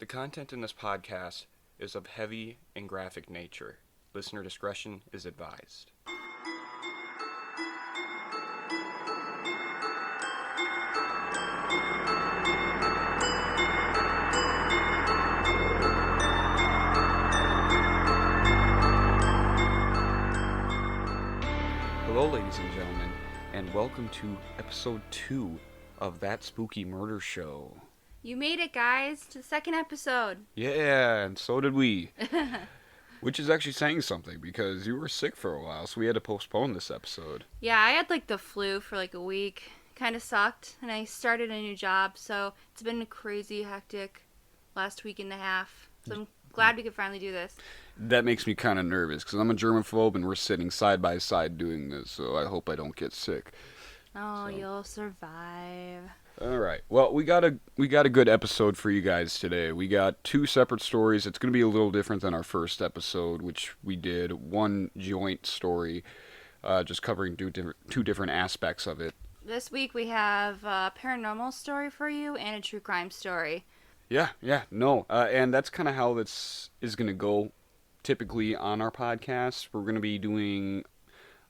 The content in this podcast is of heavy and graphic nature. Listener discretion is advised. Hello, ladies and gentlemen, and welcome to episode 2 of That Spooky Murder Show. You made it, guys, to the second episode. Yeah, and so did we. Which is actually saying something, because you were sick for a while, so we had to postpone this episode. Yeah, I had the flu for a week. Kind of sucked, and I started a new job, so it's been a crazy, hectic last week and a half. So I'm glad we could finally do this. That makes me kind of nervous, because I'm a germaphobe, and we're sitting side by side doing this, so I hope I don't get sick. Oh, you'll survive. All right. Well, we got a good episode for you guys today. We got 2 separate stories. It's going to be a little different than our first episode, which we did one joint story, just covering two different aspects of it. This week we have a paranormal story for you and a true crime story. And that's kind of how this is going to go typically on our podcast. We're going to be doing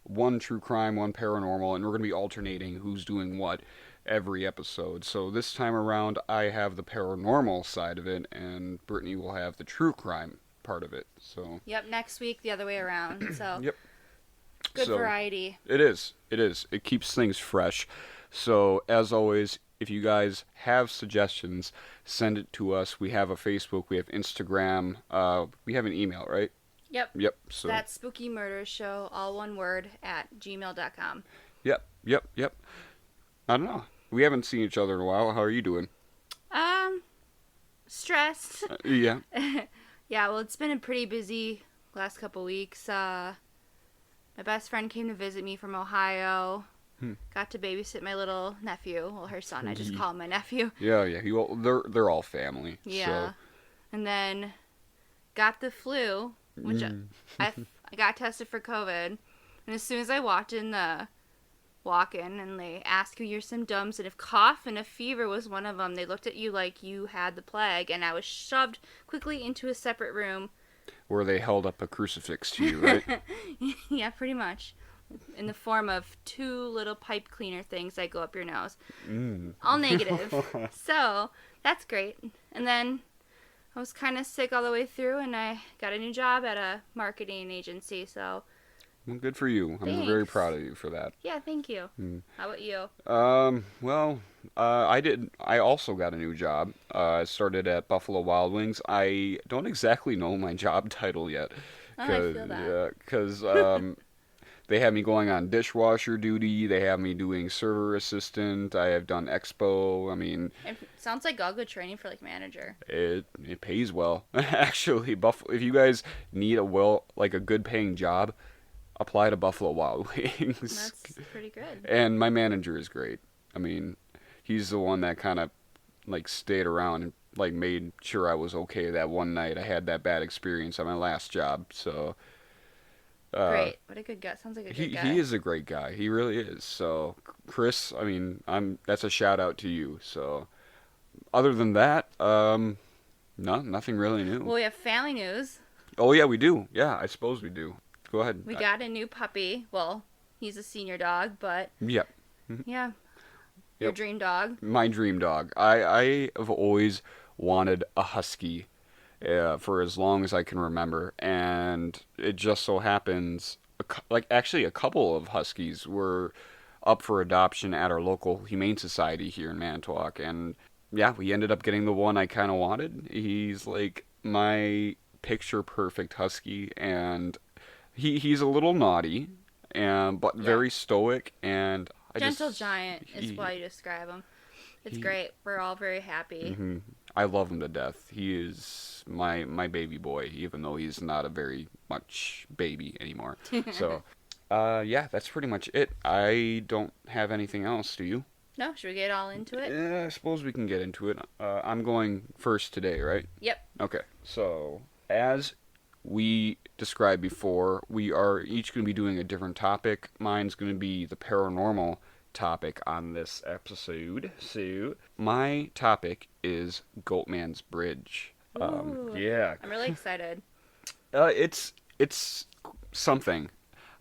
one true crime, one paranormal, and we're going to be alternating who's doing what every episode. So this time around, I have the paranormal side of it, and Brittany will have the true crime part of it. So Yep, next week the other way around. So Yep. Good variety. It is. It keeps things fresh. So as always, if you guys have suggestions, send it to us. We have a Facebook, we have Instagram, we have an email, right? Yep. So That's Spooky Murder Show, all one word, @gmail.com. Yep. I don't know. We haven't seen each other in a while. How are you doing? Stressed. Yeah. Yeah, well, it's been a pretty busy last couple weeks. My best friend came to visit me from Ohio. Got to babysit my little nephew. Well, her son. I just call him my nephew. Yeah. They're all family. Yeah. So. And then got the flu, which I got tested for COVID. And as soon as I walked in the walk-in and they asked you your symptoms, and if cough and a fever was one of them, they looked at you like you had the plague, and I was shoved quickly into a separate room. Where they held up a crucifix to you, right? Yeah, pretty much. In the form of 2 little pipe cleaner things that go up your nose. All negative. So, that's great. And then I was kind of sick all the way through, and I got a new job at a marketing agency, so... Well, good for you. Thanks. I'm very proud of you for that. Yeah, thank you. How about you? I also got a new job. I started at Buffalo Wild Wings. I don't exactly know my job title yet. I feel that. Because they have me going on dishwasher duty. They have me doing server assistant. I have done expo. I mean... It sounds like all good training for, manager. It pays well. Actually, Buffalo. If you guys need a good paying job, apply to Buffalo Wild Wings. That's pretty good. And my manager is great. I mean, he's the one that kind of stayed around and made sure I was okay that one night I had that bad experience at my last job. So great. What a good guy. Sounds like a good guy. He is a great guy. He really is. So Chris, I mean, that's a shout out to you. So other than that, nothing really new. Well, we have family news. Oh yeah, we do. Yeah, I suppose we do. Go ahead. We got a new puppy. Well, he's a senior dog, but... Yep. Yeah. Your dream dog. My dream dog. I have always wanted a husky for as long as I can remember. And it just so happens, actually a couple of huskies were up for adoption at our local Humane Society here in Manitowoc. And yeah, we ended up getting the one I kind of wanted. He's my picture-perfect husky, and... He's a little naughty, but very stoic, and gentle giant is why you describe him. It's great. We're all very happy. Mm-hmm. I love him to death. He is my baby boy, even though he's not a very much baby anymore. So, that's pretty much it. I don't have anything else. Do you? No, should we get all into it? Yeah, I suppose we can get into it. I'm going first today, right? Yep. Okay. So, as we described before, we are each going to be doing a different topic. Mine's going to be the paranormal topic on this episode. So, my topic is Goatman's Bridge. Ooh, Yeah, I'm really excited. it's something.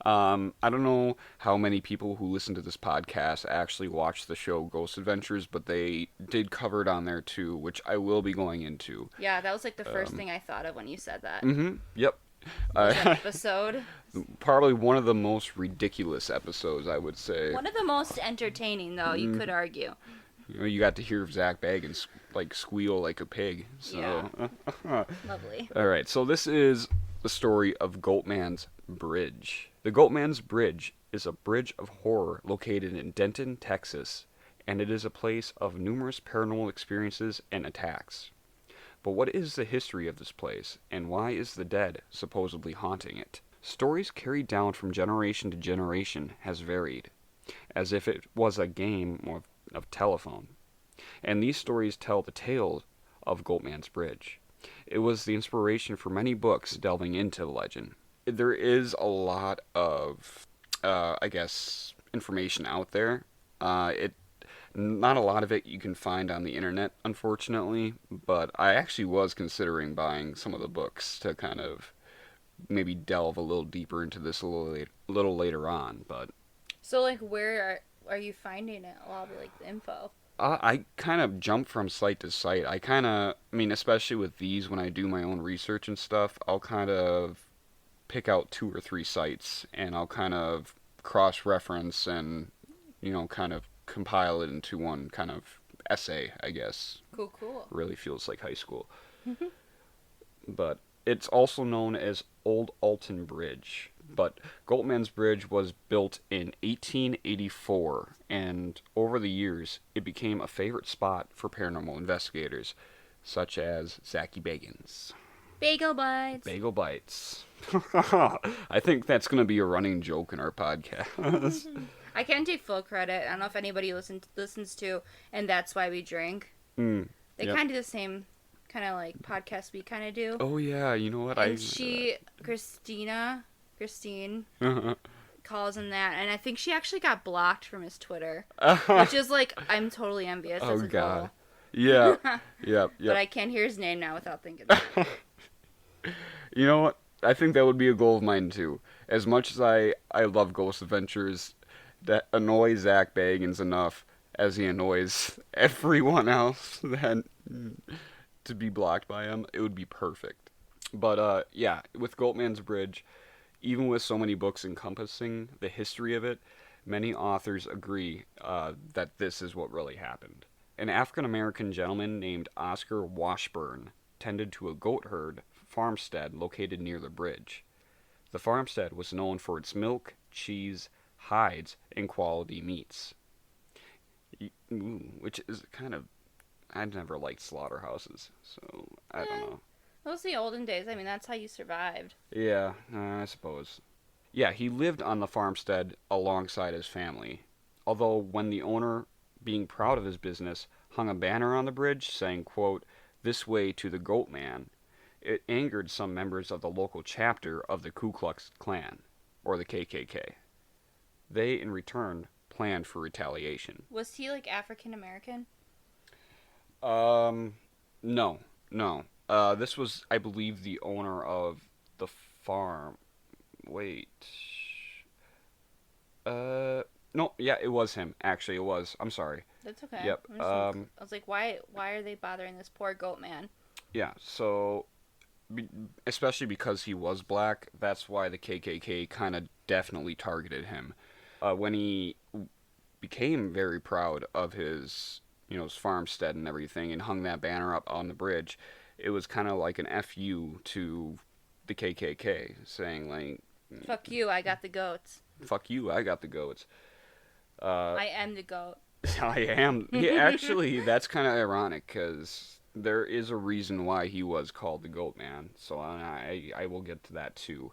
I don't know how many people who listen to this podcast actually watch the show Ghost Adventures, but they did cover it on there too, which I will be going into. Yeah, that was like the first thing I thought of when you said that. Yep. Was that Uh, episode? Probably one of the most ridiculous episodes, I would say. One of the most entertaining, though, you could argue. You know, you got to hear Zach Baggins like squeal like a pig. Yeah. So, Lovely. all right. So this is the story of Goatman's Bridge. The Goatman's Bridge is a bridge of horror located in Denton, Texas, and it is a place of numerous paranormal experiences and attacks. But what is the history of this place, and why is the dead supposedly haunting it? Stories carried down from generation to generation has varied, as if it was a game of telephone. And these stories tell the tale of Goatman's Bridge. It was the inspiration for many books delving into the legend. There is a lot of, I guess, information out there. It Not a lot of it you can find on the internet, unfortunately, but I actually was considering buying some of the books to kind of maybe delve a little deeper into this little later on. But So, like, where are you finding it? A lot of, like, the info. I kind of jump from site to site. I mean, especially with these, when I do my own research and stuff, I'll kind of pick out two or three sites and I'll kind of cross reference and, kind of compile it into one kind of essay, I guess. Cool, cool. Really feels like high school. But it's also known as Old Alton Bridge. But Goatman's Bridge was built in 1884, and over the years, it became a favorite spot for paranormal investigators, such as Zachy Bagans. Bagel bites. Bagel bites. I think that's going to be a running joke in our podcast. I can't take full credit. I don't know if anybody listens to, and that's why we drink. They Yep. kind of do the same kind of like podcast we kind of do. Oh yeah, you know what? And Christine calls him that, and I think she actually got blocked from his Twitter, which is like I'm totally envious. Oh as a god. goal. Yeah. Yep. But I can't hear his name now without thinking about it. You know what? I think that would be a goal of mine too. As much as I love Ghost Adventures, that annoys Zach Bagans enough as he annoys everyone else that to be blocked by him, it would be perfect. But yeah, with Goatman's Bridge, even with so many books encompassing the history of it, many authors agree that this is what really happened. An African American gentleman named Oscar Washburn tended to a goat herd farmstead located near the bridge. The farmstead was known for its milk, cheese, hides, and quality meats. Which is kind of. I've never liked slaughterhouses, so I don't know. Those are the olden days. I mean, that's how you survived. Yeah, I suppose. Yeah, he lived on the farmstead alongside his family. Although, when the owner, being proud of his business, hung a banner on the bridge saying, quote, "This way to the Goat Man," it angered some members of the local chapter of the Ku Klux Klan, or the KKK. They, in return, planned for retaliation. Was he like African American? No, no. This was, I believe, the owner of the farm. Wait. No, yeah, it was him. Actually, it was. I'm sorry. That's okay. Yep. I was like, why are they bothering this poor goat man? Yeah, so, especially because he was black, that's why the KKK kind of definitely targeted him. When he became very proud of his, his farmstead and everything, and hung that banner up on the bridge, it was kind of like an FU to the KKK, saying like, Fuck you, I got the goats. "Fuck you, I got the goats." I am the goat. I am. Yeah, actually, that's kind of ironic because there is a reason why he was called the Goat Man. So I will get to that too.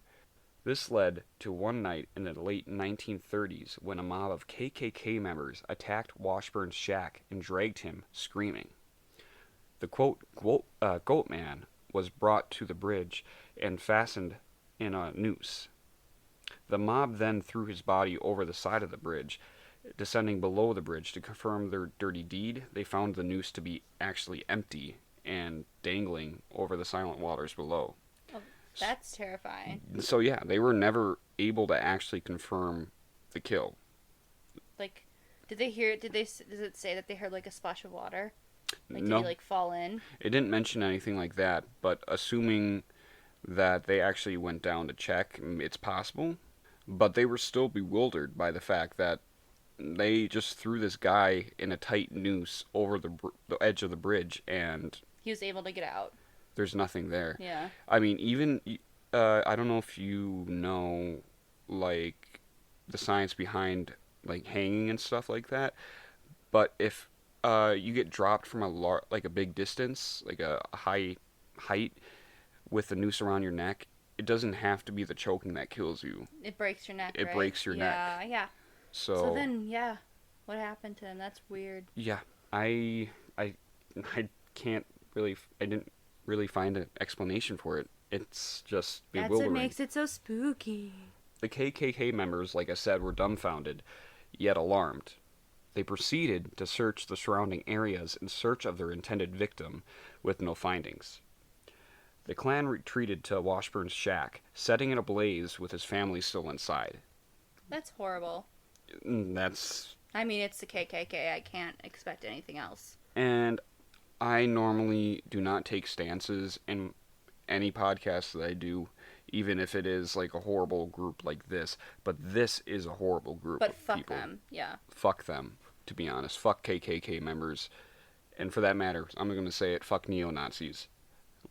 This led to one night in the late 1930s when a mob of KKK members attacked Washburn's shack and dragged him screaming. The Goat Man was brought to the bridge and fastened in a noose. The mob then threw his body over the side of the bridge. Descending below the bridge to confirm their dirty deed, they found the noose to be actually empty and dangling over the silent waters below. Oh, that's terrifying. So yeah, they were never able to actually confirm the kill. Like, did they hear? Does it say that they heard like a splash of water? Like, did he No, like fall in? it didn't mention anything like that, but assuming that they actually went down to check, it's possible. But they were still bewildered by the fact that they just threw this guy in a tight noose over the edge of the bridge, and He was able to get out. there's nothing there. Yeah. I mean, even I don't know if you know, like, the science behind like hanging and stuff like that. But if you get dropped from like a big distance, like a high height, with the noose around your neck, it doesn't have to be the choking that kills you. It breaks your neck. It right? breaks your neck. Yeah. Yeah. So So then, yeah, what happened to him? That's weird. yeah, I I can't really I didn't really find an explanation for it. It's just That's what bewildering. makes it so spooky. The KKK members, like I said, were dumbfounded, yet alarmed. They proceeded to search the surrounding areas in search of their intended victim, with no findings. The clan retreated to Washburn's shack, setting it ablaze with his family still inside. That's horrible. That's I mean, it's the KKK. I can't expect anything else. and I normally do not take stances in any podcast that I do, even if it is like a horrible group like this. But this is a horrible group But of fuck people. them. Yeah. Fuck them, to be honest. Fuck KKK members. And for that matter, I'm going to say it, fuck neo-Nazis.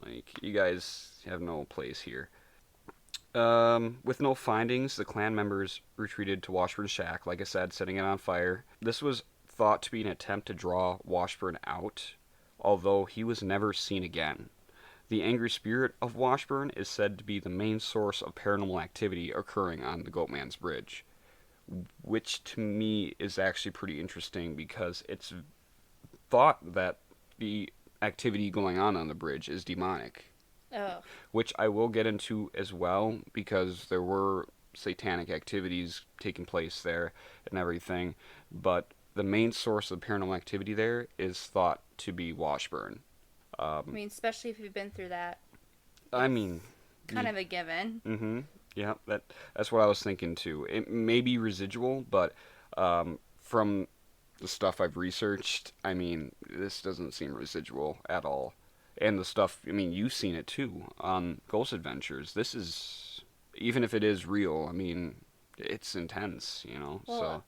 Like, you guys have no place here. With no findings, the clan members retreated to Washburn's shack, like I said, setting it on fire. This was thought to be an attempt to draw Washburn out, although he was never seen again. The angry spirit of Washburn is said to be the main source of paranormal activity occurring on the Goatmans Bridge, which to me is actually pretty interesting because it's thought that the activity going on the bridge is demonic, Oh. which I will get into as well because there were satanic activities taking place there and everything, but the main source of paranormal activity there is thought to be Washburn. I mean, especially if you've been through that. I mean, Kind of a given. mm-hmm. Yeah, that's what I was thinking too. It may be residual, but from the stuff I've researched, I mean, this doesn't seem residual at all. And the stuff, I mean, you've seen it too on Ghost Adventures. This is, even if it is real, I mean, it's intense, you know. Well,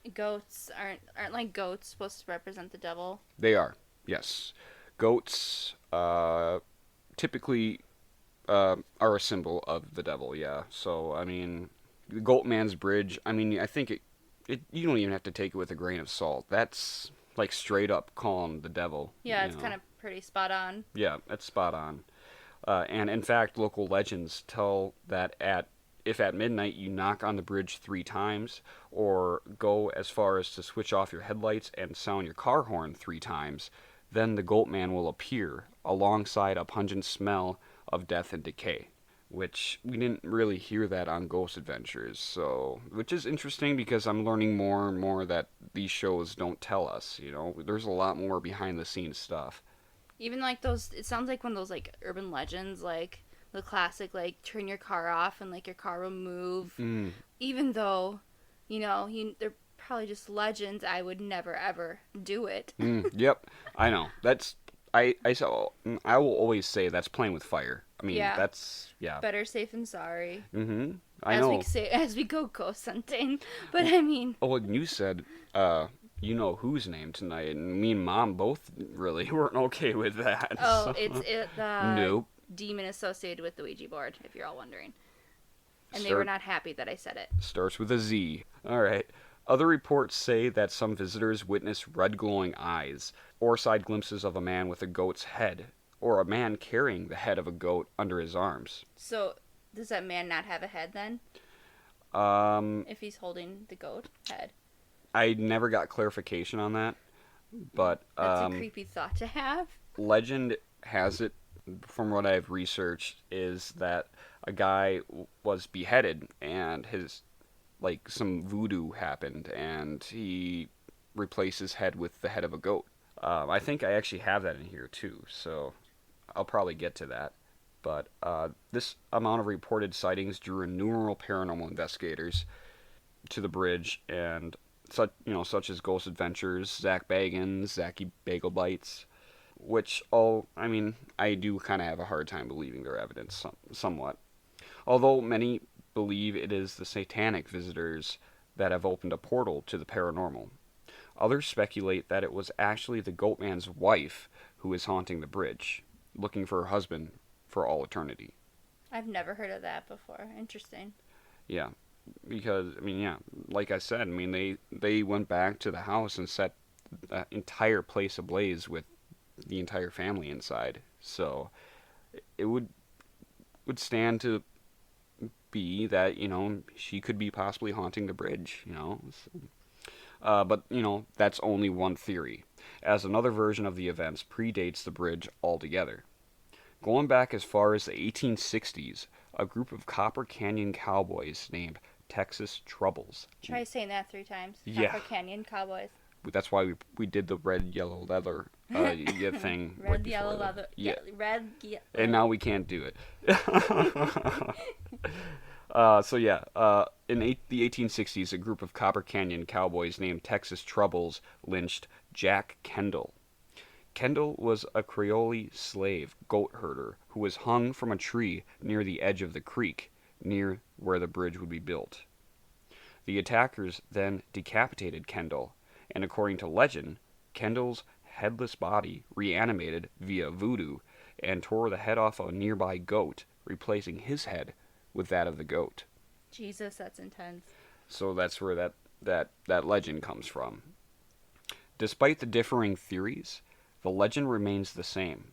So goats aren't like goats supposed to represent the devil? they are, yes. Goats typically are a symbol of the devil, yeah. So I mean, the Goatman's Bridge. I mean, I think it you don't even have to take it with a grain of salt. That's like straight up calling the devil. Yeah, you it's know. kind of pretty spot on. Yeah, that's spot on. And in fact, local legends tell that if at midnight you knock on the bridge 3 times, or go as far as to switch off your headlights and sound your car horn 3 times, then the Goatman will appear alongside a pungent smell of death and decay. Which we didn't really hear that on Ghost Adventures, so which is interesting because I'm learning more and more that these shows don't tell us. You know, there's a lot more behind the scenes stuff. Even like those, it sounds like one of those like urban legends, like the classic like turn your car off and like your car will move. Mm. Even though, they're probably just legends. I would never ever do it. Yep, I know. That's I will always say that's playing with fire. I mean, Yeah. that's yeah. Better safe than sorry. I as know. we say, as we go ghost hunting. But I mean, Oh, and you said you know whose name tonight, and me and Mom both really weren't okay with that. oh, so- it's the Nope. demon associated with the Ouija board. If you're all wondering, and they were not happy that I said it. Starts with a Z. All right. Other reports say that some visitors witness red glowing eyes, or side glimpses of a man with a goat's head, or a man carrying the head of a goat under his arms. So, does that man not have a head then? Um, If he's holding the goat head, I never got clarification on that, but that's a creepy thought to have. legend has it, from what I've researched, is that a guy was beheaded and his, some voodoo happened and he replaced his head with the head of a goat. I think I actually have that in here too, so I'll probably get to that. But this amount of reported sightings drew innumerable paranormal investigators to the bridge, and such as Ghost Adventures, Zach Bagans, Zachy Bagel Bites, which all I mean I do kind of have a hard time believing their evidence somewhat. Although many believe it is the satanic visitors that have opened a portal to the paranormal. Others speculate that it was actually the Goatman's wife who is haunting the bridge, looking for her husband for all eternity. I've never heard of that before. Interesting. Yeah, because I mean, yeah, like I said, I mean they went back to the house and set the entire place ablaze with the entire family inside. So it would stand to be that she could be possibly haunting the bridge. But that's only one theory, as another version of the events predates the bridge altogether. Going back as far as the 1860s, a group of Copper Canyon cowboys named Texas Troubles. Try saying that 3 times. Yeah, Copper Canyon Cowboys. that's why we did the red, yellow, leather thing right Red, before yellow, that. leather. Yeah, Red, and now we can't do it. So yeah, the 1860s, a group of Copper Canyon cowboys named Texas Troubles lynched Jack Kendall. Kendall was a Creole slave goat herder who was hung from a tree near the edge of the creek, near where the bridge would be built. The attackers then decapitated Kendall, and according to legend, Kendall's headless body reanimated via voodoo and tore the head off a nearby goat, replacing his head with that of the goat. Jesus, that's intense. So that's where that legend comes from. Despite the differing theories, the legend remains the same.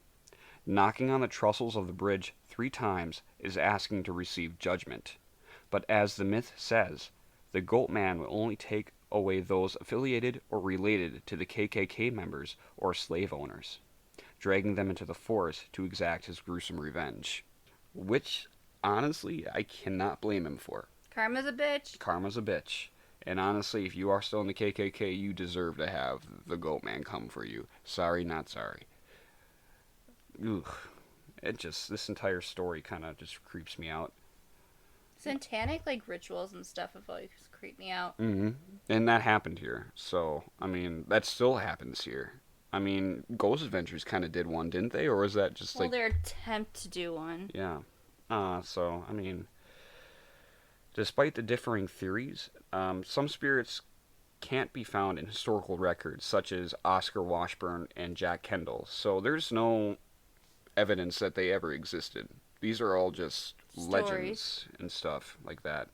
Knocking on the trestles of the bridge 3 times is asking to receive judgment. But as the myth says, the Goat Man will only take away those affiliated or related to the KKK members or slave owners, dragging them into the forest to exact his gruesome revenge. Which, honestly, I cannot blame him for. Karma's a bitch. Karma's a bitch. And honestly, if you are still in the KKK, you deserve to have the Goat Man come for you. Sorry, not sorry. Ugh. This entire story kind of just creeps me out. Satanic, rituals and stuff have always creeped me out. Mm-hmm. And that happened here. So, I mean, that still happens here. I mean, Ghost Adventures kind of did one, didn't they? Or was that just their attempt to do one. Yeah. So, I mean, despite the differing theories, some spirits can't be found in historical records, such as Oscar Washburn and Jack Kendall. So there's no evidence that they ever existed. These are all just legends and stuff like that.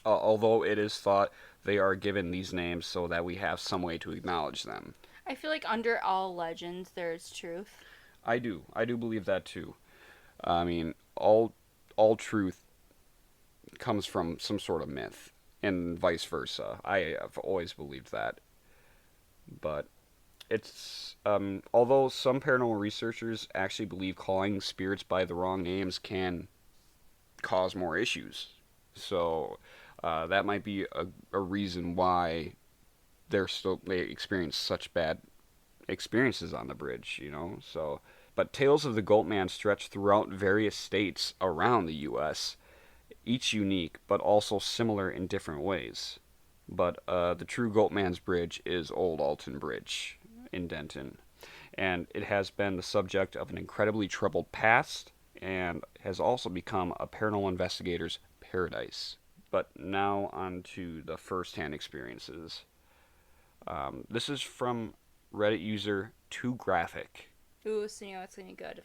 Although it is thought they are given these names so that we have some way to acknowledge them. I feel like under all legends there is truth. I do believe that too. I mean, all truth comes from some sort of myth, and vice versa. I have always believed that. But it's although some paranormal researchers actually believe calling spirits by the wrong names can cause more issues. So that might be a reason why they experience such bad experiences on the bridge, So, but tales of the Goatman stretch throughout various states around the U.S., each unique but also similar in different ways. But the true Goatman's Bridge is Old Alton Bridge in Denton, and it has been the subject of an incredibly troubled past and has also become a paranormal investigator's paradise. But now on to the first-hand experiences. This is from Reddit user Too Graphic. Ooh, so it's gonna be good.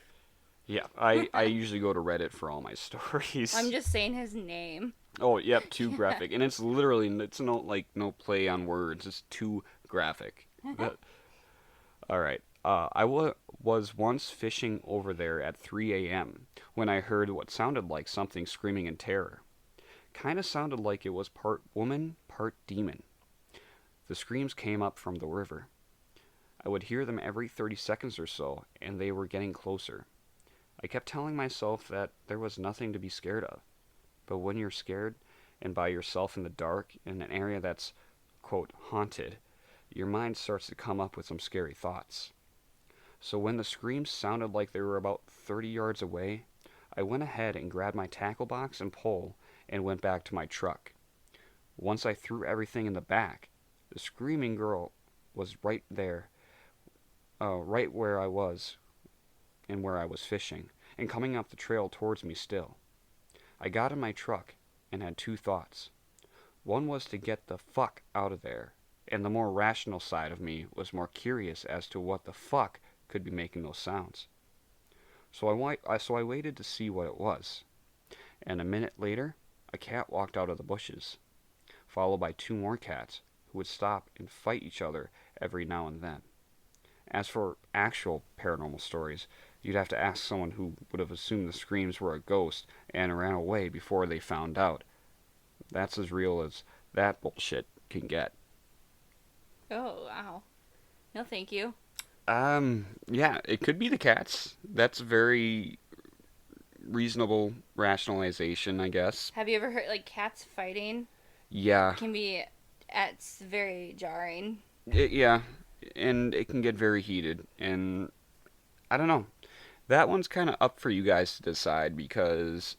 Yeah, I usually go to Reddit for all my stories. I'm just saying his name. Oh, yep, Too Graphic, and it's literally no play on words. It's Too Graphic. All right. I was once fishing over there at 3 a.m. when I heard what sounded like something screaming in terror. Kind of sounded like it was part woman, part demon. The screams came up from the river. I would hear them every 30 seconds or so, and they were getting closer. I kept telling myself that there was nothing to be scared of. But when you're scared and by yourself in the dark in an area that's, quote, haunted, your mind starts to come up with some scary thoughts. So when the screams sounded like they were about 30 yards away, I went ahead and grabbed my tackle box and pole and went back to my truck. Once I threw everything in the back, the screaming girl was right there, right where I was and where I was fishing, and coming up the trail towards me still. I got in my truck and had two thoughts. One was to get the fuck out of there, and the more rational side of me was more curious as to what the fuck could be making those sounds. So I waited to see what it was, and a minute later, a cat walked out of the bushes, followed by two more cats who would stop and fight each other every now and then. As for actual paranormal stories, you'd have to ask someone who would have assumed the screams were a ghost and ran away before they found out. That's as real as that bullshit can get. Oh, wow. No, thank you. Yeah, it could be the cats. That's a very reasonable rationalization, I guess. Have you ever heard, like, cats fighting? Yeah, It can be, it's very jarring. yeah, and it can get very heated, and I don't know. That one's kind of up for you guys to decide because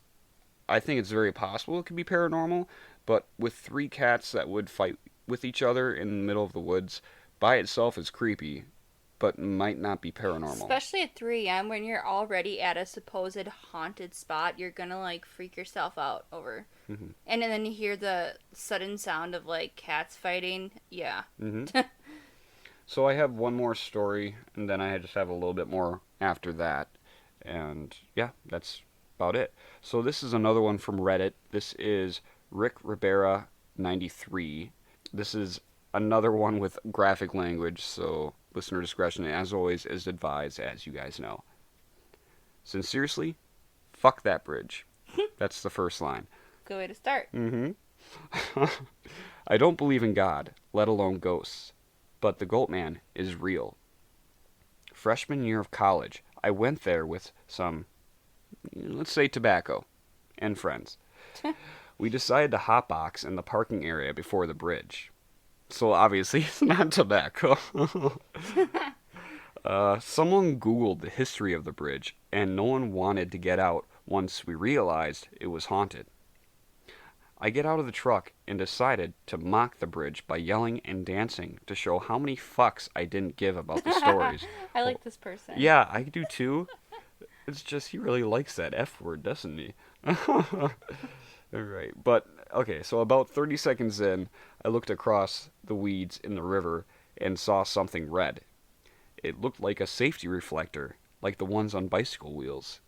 I think it's very possible it could be paranormal, but with three cats that would fight with each other in the middle of the woods by itself is creepy, but might not be paranormal. Especially at 3 a.m. when you're already at a supposed haunted spot, you're gonna, like, freak yourself out over. Hmm. And then you hear the sudden sound of, like, cats fighting. Yeah. Hmm. So I have one more story, and then I just have a little bit more after that. And yeah, that's about it. So this is another one from Reddit. This is Rick Ribera 93. This is another one with graphic language, so listener discretion, as always, is advised, as you guys know. Sincerely, fuck that bridge. That's the first line. Good way to start. Mm-hmm. I don't believe in God, let alone ghosts, but the Goatman is real. Freshman year of college, I went there with some, let's say, tobacco and friends. We decided to hotbox in the parking area before the bridge. So obviously it's not tobacco. Someone Googled the history of the bridge, and no one wanted to get out once we realized it was haunted. I get out of the truck and decided to mock the bridge by yelling and dancing to show how many fucks I didn't give about the stories. I like this person. Yeah, I do too. It's just he really likes that F word, doesn't he? Alright, but okay, so about 30 seconds in, I looked across the weeds in the river and saw something red. It looked like a safety reflector, like the ones on bicycle wheels,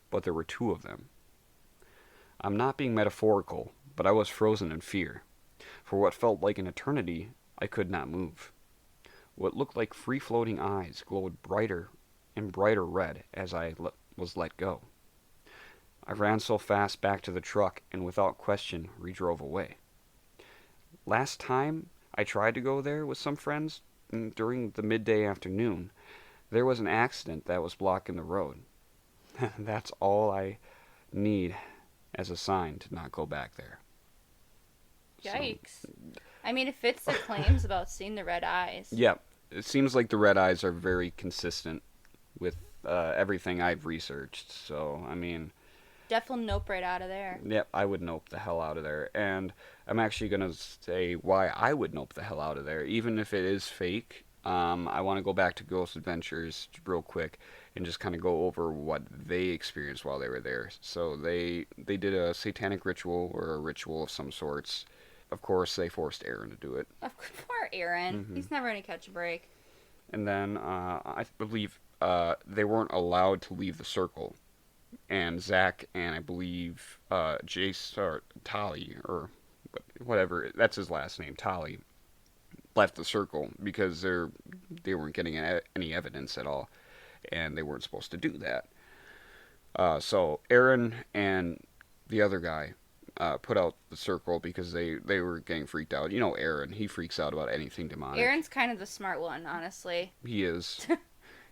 but there were two of them. I'm not being metaphorical, but I was frozen in fear. For what felt like an eternity, I could not move. What looked like free-floating eyes glowed brighter and brighter red as I was let go. I ran so fast back to the truck and without question re-drove away. Last time I tried to go there with some friends during the midday afternoon, there was an accident that was blocking the road. That's all I need as a sign to not go back there. Yikes. I mean, it fits the claims about seeing the red eyes. Yeah, it seems like the red eyes are very consistent with everything I've researched. So, I mean, Definitely nope right out of there. yep, I would nope the hell out of there. And I'm actually going to say why I would nope the hell out of there. Even if it is fake, I want to go back to Ghost Adventures real quick and just kind of go over what they experienced while they were there. So they did a satanic ritual or a ritual of some sorts. Of course, they forced Aaron to do it. Poor Aaron. He's never going to catch a break. And then I believe they weren't allowed to leave the circle. And Zach and I believe Jace or Tali or whatever, that's his last name, Tali, left the circle because they weren't getting any evidence at all, and they weren't supposed to do that. So Aaron and the other guy put out the circle because they were getting freaked out. You know, Aaron, he freaks out about anything demonic. Aaron's kind of the smart one, honestly. He is.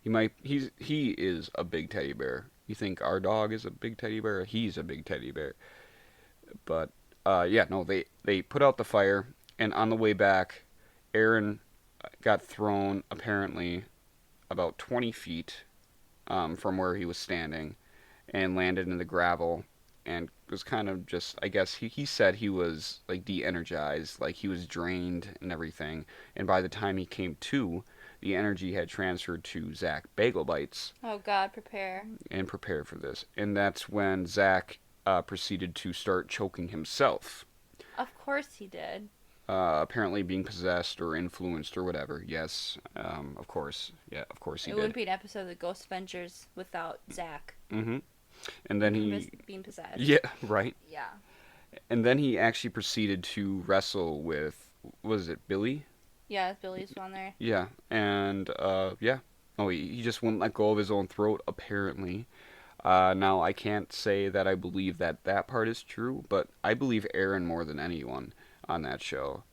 He is a big teddy bear. You think our dog is a big teddy bear? He's a big teddy bear. But yeah, no, they put out the fire, and on the way back, Aaron got thrown apparently about 20 feet from where he was standing and landed in the gravel and was kind of just, I guess he said he was like de-energized, like he was drained and everything. And by the time he came to, the energy had transferred to Zach Bagel Bites Oh God, prepare. and prepared for this. And that's when Zach proceeded to start choking himself. Of course he did. Apparently being possessed or influenced or whatever. Yes, of course. Yeah, of course he It did. wouldn't be an episode of the Ghost Adventures without Zach Mm-hmm. And then he, being possessed. yeah, right. Yeah. And then he actually proceeded to wrestle with, was it Billy? Yeah, Billy's on there. Yeah, and yeah. Oh, he just wouldn't let go of his own throat, apparently. Now, I can't say that I believe that that part is true, but I believe Aaron more than anyone on that show.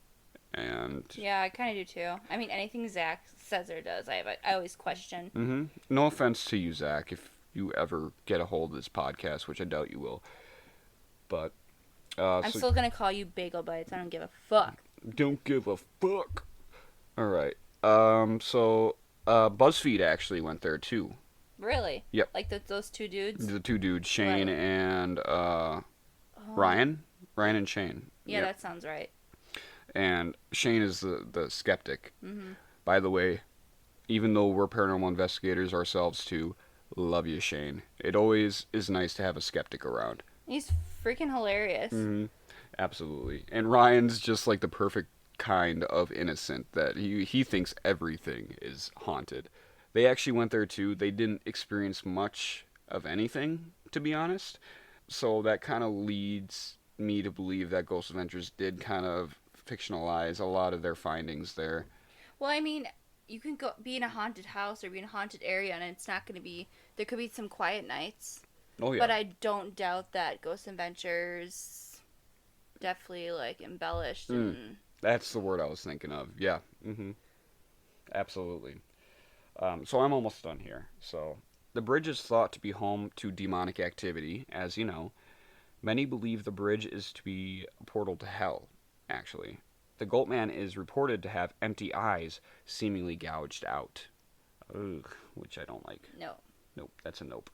And Yeah, I kind of do too. I mean, anything Zach says or does, I always question. no offense to you, Zach, if you ever get a hold of this podcast, which I doubt you will. But I'm so still gonna call you Bagel Bites. I don't give a fuck. don't give a fuck. All right. So BuzzFeed actually went there too. Really? Yep. Like those two dudes? The two dudes, Shane Right. and Oh. Ryan. Ryan and Shane. Yeah, Yep. that sounds right. And Shane is the skeptic. Mm-hmm. By the way, even though we're paranormal investigators ourselves too, love you, Shane. It always is nice to have a skeptic around. He's freaking hilarious. Mm-hmm. Absolutely. And Ryan's just like the perfect kind of innocent that he thinks everything is haunted. They actually went there too. They didn't experience much of anything, to be honest. So that kind of leads me to believe that Ghost Adventures did kind of fictionalize a lot of their findings there. Well, I mean, you can go be in a haunted house or be in a haunted area, and it's not gonna be. There could be some quiet nights. Oh yeah. But I don't doubt that Ghost Adventures definitely like embellished and That's the word I was thinking of. Yeah. Absolutely. So I'm almost done here. So the bridge is thought to be home to demonic activity, as you know. Many believe the bridge is to be a portal to hell, actually. The Goatman is reported to have empty eyes seemingly gouged out. Ugh, which I don't like. no. Nope, that's a nope.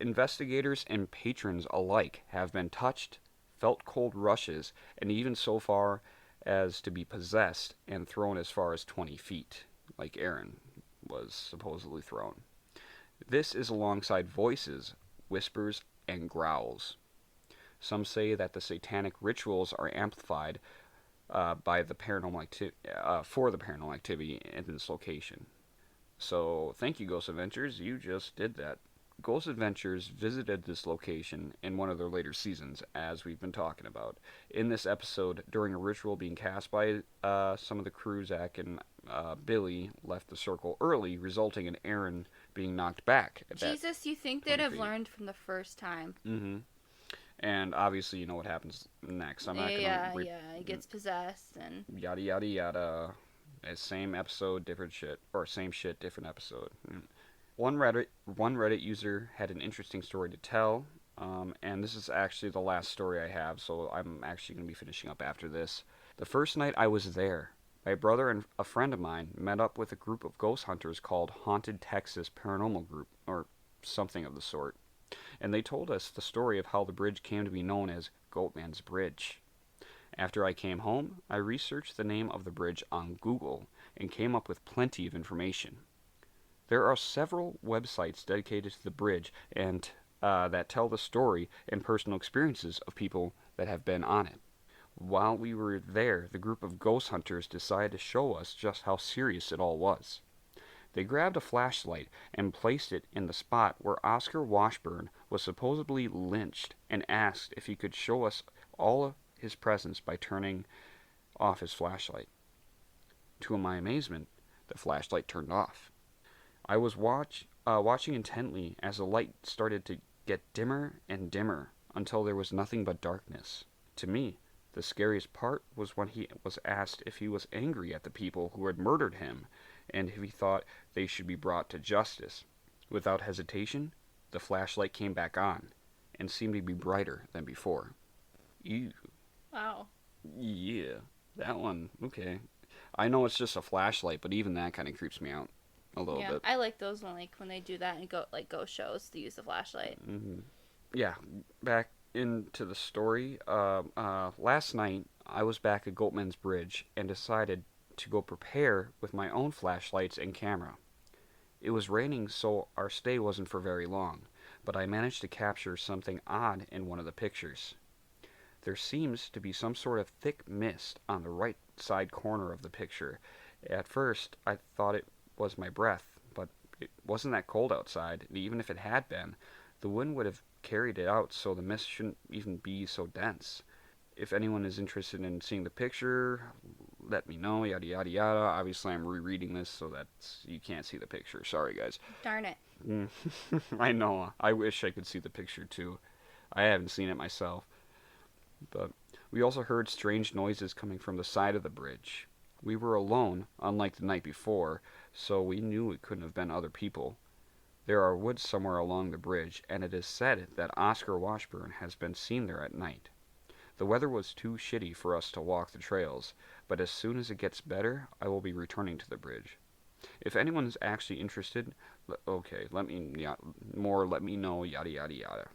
Investigators and patrons alike have been touched, felt cold rushes, and even so far as to be possessed and thrown as far as 20 feet, like Aaron was supposedly thrown. This is alongside voices, whispers, and growls. Some say that the satanic rituals are amplified by the for the paranormal activity in this location. So, thank you, Ghost Adventures. You just did that. Ghost Adventures visited this location in one of their later seasons, as we've been talking about. In this episode, during a ritual being cast by some of the crew, Zach and Billy left the circle early, resulting in Aaron being knocked back. Jesus, you think they'd have learned from the first time? Mm-hmm. And obviously, you know what happens next. I'm not yeah, gonna. he gets possessed and Yada yada yada. Same episode, different shit, or same shit, different episode. One Reddit user had an interesting story to tell, and this is actually the last story I have, so I'm actually going to be finishing up after this. The first night I was there, my brother and a friend of mine met up with a group of ghost hunters called Haunted Texas Paranormal Group, or something of the sort, and they told us the story of how the bridge came to be known as Goatman's Bridge. After I came home, I researched the name of the bridge on Google and came up with plenty of information. There are several websites dedicated to the bridge and that tell the story and personal experiences of people that have been on it. While we were there, the group of ghost hunters decided to show us just how serious it all was. They grabbed a flashlight and placed it in the spot where Oscar Washburn was supposedly lynched and asked if he could show us all of his presence by turning off his flashlight. To my amazement, the flashlight turned off. I was watching intently as the light started to get dimmer and dimmer until there was nothing but darkness. To me, the scariest part was when he was asked if he was angry at the people who had murdered him and if he thought they should be brought to justice. Without hesitation, the flashlight came back on and seemed to be brighter than before. Ew. wow. Yeah, that one. Okay. I know it's just a flashlight, but even that kind of creeps me out a little Yeah, bit. I like those when they do that and go like ghost shows to use the flashlight. Hmm. Yeah, back into the story. Last night I was back at Goatman's Bridge and decided to go prepare with my own flashlights and camera. It was raining, so our stay wasn't for very long, but I managed to capture something odd in one of the pictures. There seems to be some sort of thick mist on the right side corner of the picture. At first, I thought it was my breath, but it wasn't that cold outside. Even if it had been, the wind would have carried it out, so the mist shouldn't even be so dense. If anyone is interested in seeing the picture, let me know. Yada yada yada. Obviously, I'm rereading this so that you can't see the picture. Sorry, guys. Darn it. I know. I wish I could see the picture too. I haven't seen it myself. But we also heard strange noises coming from the side of the bridge. We were alone, unlike the night before, so we knew it couldn't have been other people. There are woods somewhere along the bridge, and it is said that Oscar Washburn has been seen there at night. The weather was too shitty for us to walk the trails, but as soon as it gets better, I will be returning to the bridge. If anyone is actually interested, okay, let me know, yada yada yada.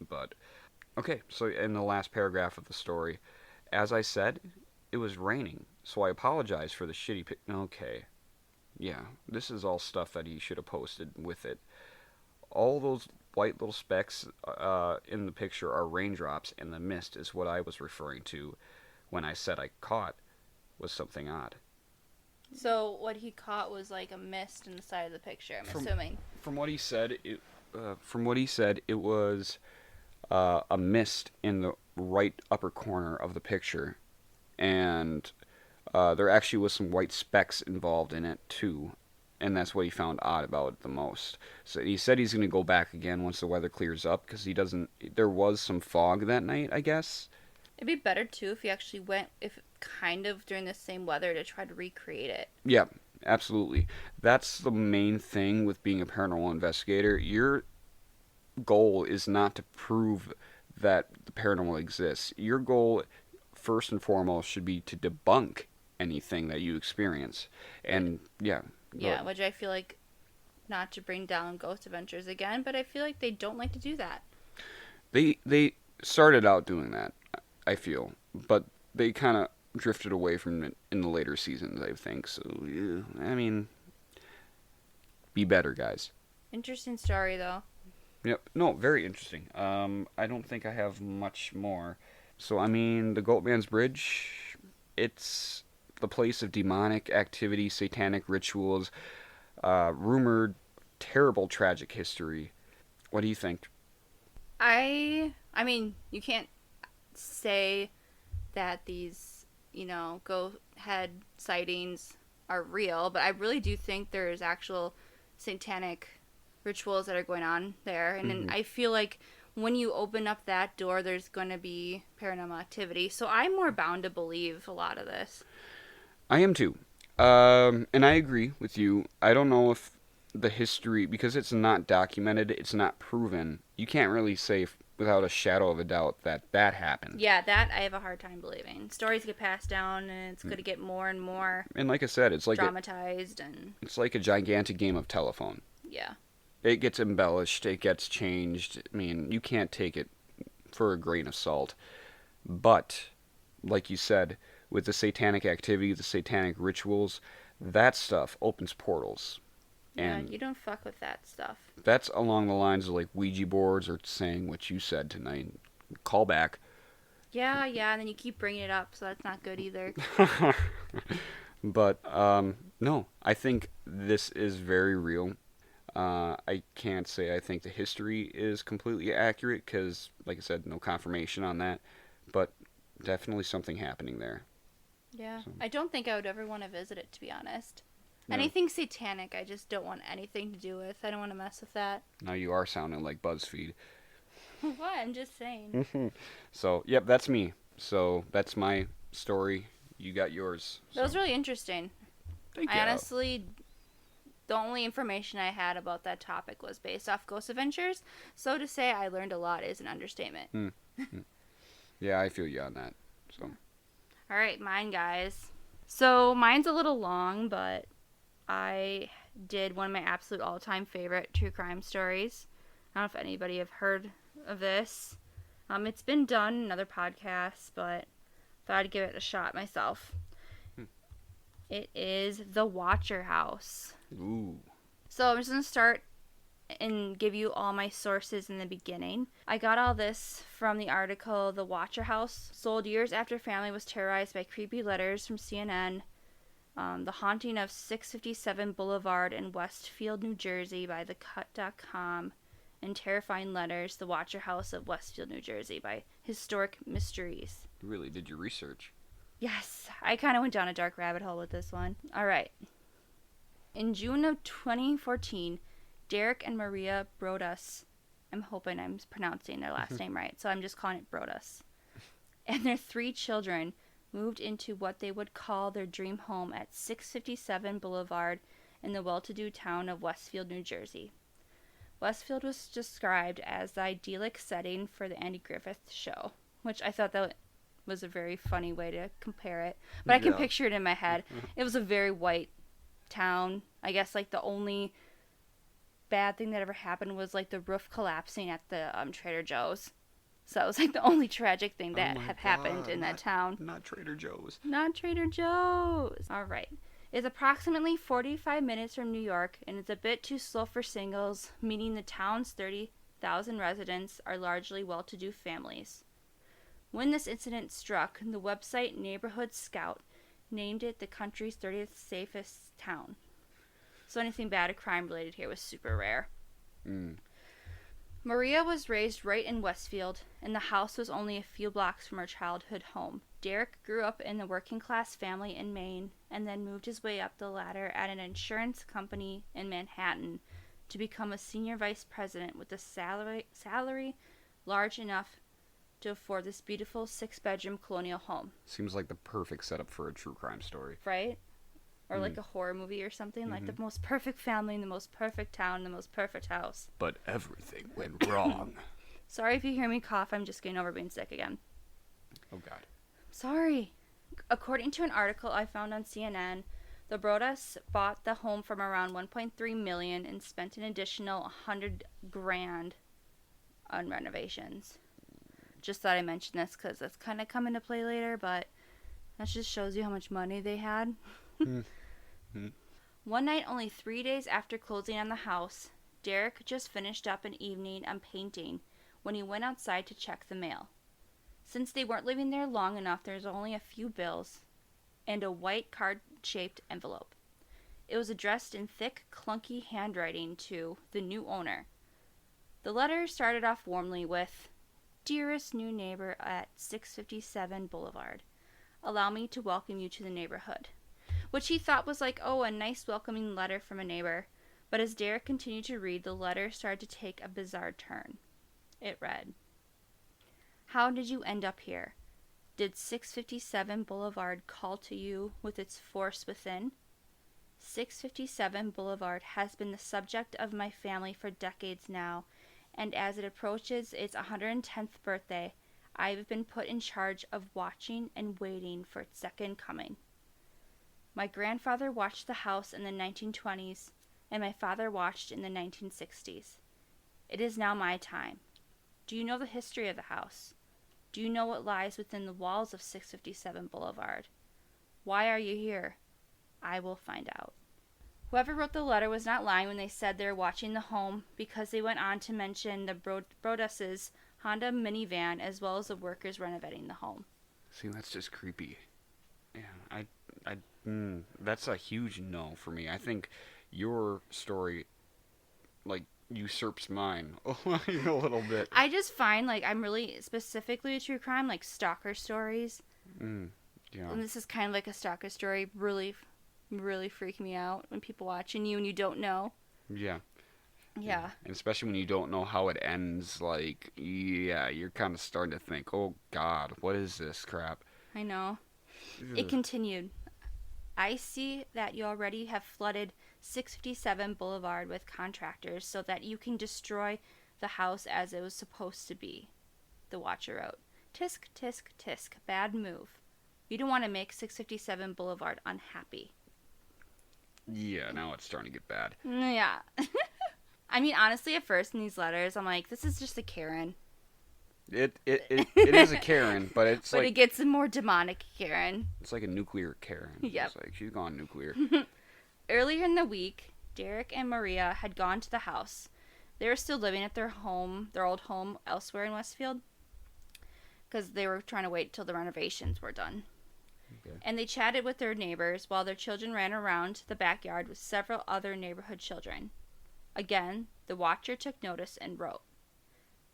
But okay, so in the last paragraph of the story, as I said, it was raining, so I apologize for the shitty okay, yeah, this is all stuff that he should have posted with it. All those white little specks in the picture are raindrops, and the mist is what I was referring to when I said I caught was something odd. So what he caught was like a mist in the side of the picture. I'm From assuming. from what he said, it was a mist in the right upper corner of the picture, and there actually was some white specks involved in it too, and that's what he found odd about it the most. So he said he's going to go back again once the weather clears up because he doesn't. There was some fog that night, I guess. It'd be better too if he actually went, if kind of during the same weather, to try to recreate it. Yeah, absolutely. That's the main thing with being a paranormal investigator. Your goal is not to prove that the paranormal exists. Your goal, first and foremost, should be to debunk anything that you experience. And yeah, Yeah, which I feel like, not to bring down Ghost Adventures again, but I feel like they don't like to do that. they started out doing that, I feel, but they kind of drifted away from it in the later seasons, I think. So yeah, I mean, be better, guys. Interesting story though. Yep. No, very interesting. I don't think I have much more. So I mean, the Goatman's Bridge, it's the place of demonic activity, satanic rituals, rumored terrible tragic history. What do you think? I mean, you can't say that these, ghost head sightings are real, but I really do think there's actual satanic rituals that are going on there. And then Hmm. I feel like when you open up that door, there's going to be paranormal activity. So I'm more bound to believe a lot of this. I am too. And I agree with you. I don't know if the history, because it's not documented, it's not proven. You can't really say without a shadow of a doubt that that happened. Yeah, that I have a hard time believing. Stories get passed down, and it's going to get more and more And like I said, dramatized, and it's like a gigantic game of telephone. yeah. It gets embellished, it gets changed. I mean, you can't take it for a grain of salt. But like you said, with the satanic activity, the satanic rituals, that stuff opens portals. Yeah, And you don't fuck with that stuff. that's along the lines of like Ouija boards or saying what you said tonight. Call back. Yeah, yeah, and then you keep bringing it up, so that's not good either. But no, I think this is very real. I can't say I think the history is completely accurate because, like I said, no confirmation on that. But definitely something happening there. Yeah, So, I don't think I would ever want to visit it, to be honest. no. Anything satanic, I just don't want anything to do with. I don't want to mess with that. Now you are sounding like BuzzFeed. What? I'm just saying. So, yep, that's me. So, that's my story. You got yours. That was really interesting. Thank I you. honestly, the only information I had about that topic was based off Ghost Adventures, so to say I learned a lot is an understatement. Yeah, I feel you on that. So, Alright, mine, guys. So mine's a little long, but I did one of my absolute all-time favorite true crime stories. I don't know if anybody have heard of this. It's been done in other podcasts, but thought I'd give it a shot myself. Hmm. It is The Watcher House. Ooh. So I'm just going to start and give you all my sources in the beginning. I got all this from the article The Watcher House sold years after family was terrorized by creepy letters from CNN. The Haunting of 657 Boulevard in Westfield, New Jersey by TheCut.com, and Terrifying Letters, The Watcher House of Westfield, New Jersey by Historic Mysteries. You really did your research. Yes, I kind of went down a dark rabbit hole with this one. All right. In June of 2014, Derek and Maria Brodas, I'm hoping I'm pronouncing their last name right, so I'm just calling it Brodas, and their 3 children moved into what they would call their dream home at 657 Boulevard in the well-to-do town of Westfield, New Jersey. Westfield was described as the idyllic setting for the Andy Griffith Show, which I thought that was a very funny way to compare it. But I can picture it in my head. It was a very white town. I guess like the only bad thing that ever happened was like the roof collapsing at the Trader Joe's. So it was like the only tragic thing that had happened in that town. Not Trader Joe's. Not Trader Joe's. All right. It's approximately 45 minutes from New York, and it's a bit too slow for singles, meaning the town's 30,000 residents are largely well-to-do families. When this incident struck, the website Neighborhood Scout named it the country's 30th safest town. So anything bad or crime related here was super rare. Maria was raised right in Westfield, and the house was only a few blocks from her childhood home. Derek grew up in a working-class family in Maine, and then moved his way up the ladder at an insurance company in Manhattan to become a senior vice president with a salary large enough to afford this beautiful 6-bedroom colonial home. Seems like the perfect setup for a true crime story. Right? Or like a horror movie or something. Like the most perfect family in the most perfect town, the most perfect house. But everything went wrong. Sorry if you hear me cough. I'm just getting over being sick again. Oh, God. Sorry. According to an article I found on CNN, the Brodas bought the home from around $1.3 million and spent an additional $100,000 on renovations. Just thought I'd mention this because that's kind of come into play later, but that just shows you how much money they had. One night, only 3 days after closing on the house, Derek just finished up an evening on painting when he went outside to check the mail. Since they weren't living there long enough, there's only a few bills and a white card-shaped envelope. It was addressed in thick, clunky handwriting to the new owner. The letter started off warmly with, "Dearest new neighbor at 657 Boulevard, allow me to welcome you to the neighborhood." Which he thought was like, oh, a nice welcoming letter from a neighbor. But as Derek continued to read, the letter started to take a bizarre turn. It read, "How did you end up here? Did 657 Boulevard call to you with its force within? 657 Boulevard has been the subject of my family for decades now, and as it approaches its 110th birthday, I have been put in charge of watching and waiting for its second coming. My grandfather watched the house in the 1920s, and my father watched in the 1960s. It is now my time. Do you know the history of the house? Do you know what lies within the walls of 657 Boulevard? Why are you here? I will find out." Whoever wrote the letter was not lying when they said they were watching the home, because they went on to mention the Brodas' Honda minivan as well as the workers renovating the home. See, that's just creepy. Yeah, that's a huge no for me. I think your story, like, usurps mine a little bit. I just find, like, I'm really specifically a true crime, like stalker stories. Yeah. And this is kind of like a stalker story. Really, really freak me out when people watching you and you don't know. Yeah. Yeah. And especially when you don't know how it ends, like, yeah, you're kind of starting to think, oh, God, what is this crap? I know. Ugh. It continued. "I see that you already have flooded 657 Boulevard with contractors so that you can destroy the house as it was supposed to be," the watcher wrote. "Tisk, tisk, tisk. Bad move. You don't want to make 657 Boulevard unhappy. Yeah, now it's starting to get bad. Yeah. I mean, honestly, at first in these letters, I'm like, this is just a Karen. It is a Karen, but it's But like it gets a more demonic Karen. it's like a nuclear Karen. Yep. It's like she's gone nuclear. Earlier in the week, Derek and Maria had gone to the house. They were still living at their old home elsewhere in Westfield, because they were trying to wait till the renovations were done. Okay. And they chatted with their neighbors while their children ran around the backyard with several other neighborhood children. Again, the watcher took notice and wrote,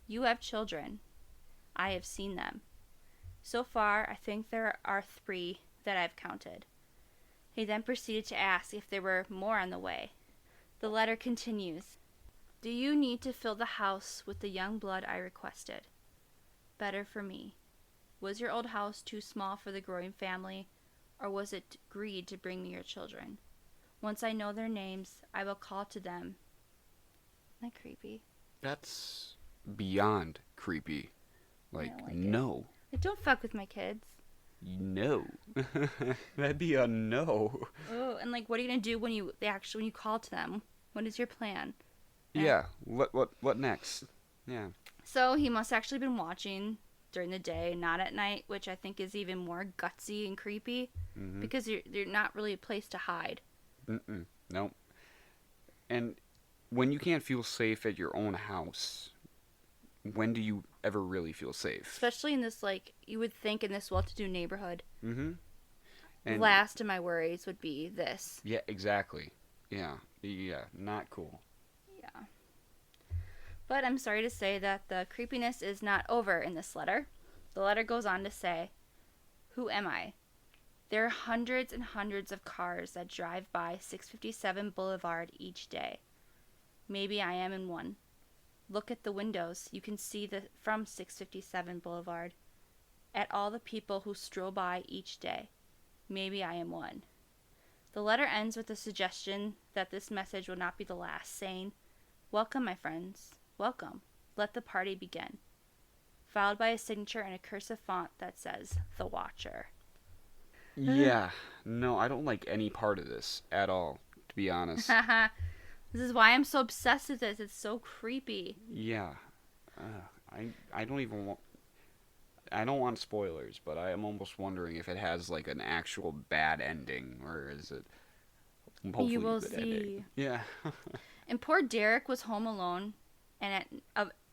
"You have children. I have seen them. So far, I think there are 3 that I've counted." He then proceeded to ask if there were more on the way. The letter continues, "Do you need to fill the house with the young blood I requested? Better for me. Was your old house too small for the growing family, or was it greed to bring me your children? Once I know their names, I will call to them." Isn't that creepy? That's beyond creepy. Like, like no. Like, don't fuck with my kids. No. That'd be a no. Oh, and like, what are you gonna do when you call to them? What is your plan? Yeah. What next? Yeah. So he must actually been watching during the day, not at night, which I think is even more gutsy and creepy, because you're not really a place to hide. Nope. And when you can't feel safe at your own house, when do you ever really feel safe? Especially in this, like, you would think in this well-to-do neighborhood. Mm-hmm. And Last of my worries would be this. yeah, exactly. Yeah. Yeah. Not cool. Yeah. But I'm sorry to say that the creepiness is not over in this letter. The letter goes on to say, "Who am I? There are hundreds and hundreds of cars that drive by 657 Boulevard each day. Maybe I am in one. Look at the windows. You can see from 657 Boulevard. At all the people who stroll by each day. Maybe I am one." The letter ends with a suggestion that this message will not be the last, saying, "Welcome, my friends. Welcome. Let the party begin." Followed by a signature in a cursive font that says, "The Watcher." Yeah. No, I don't like any part of this at all, to be honest. This is why I'm so obsessed with this. It's so creepy. Yeah. I don't even want... I don't want spoilers, but I am almost wondering if it has like an actual bad ending, or is it hopefully You will a good see. ending. Yeah. And poor Derek was home alone, and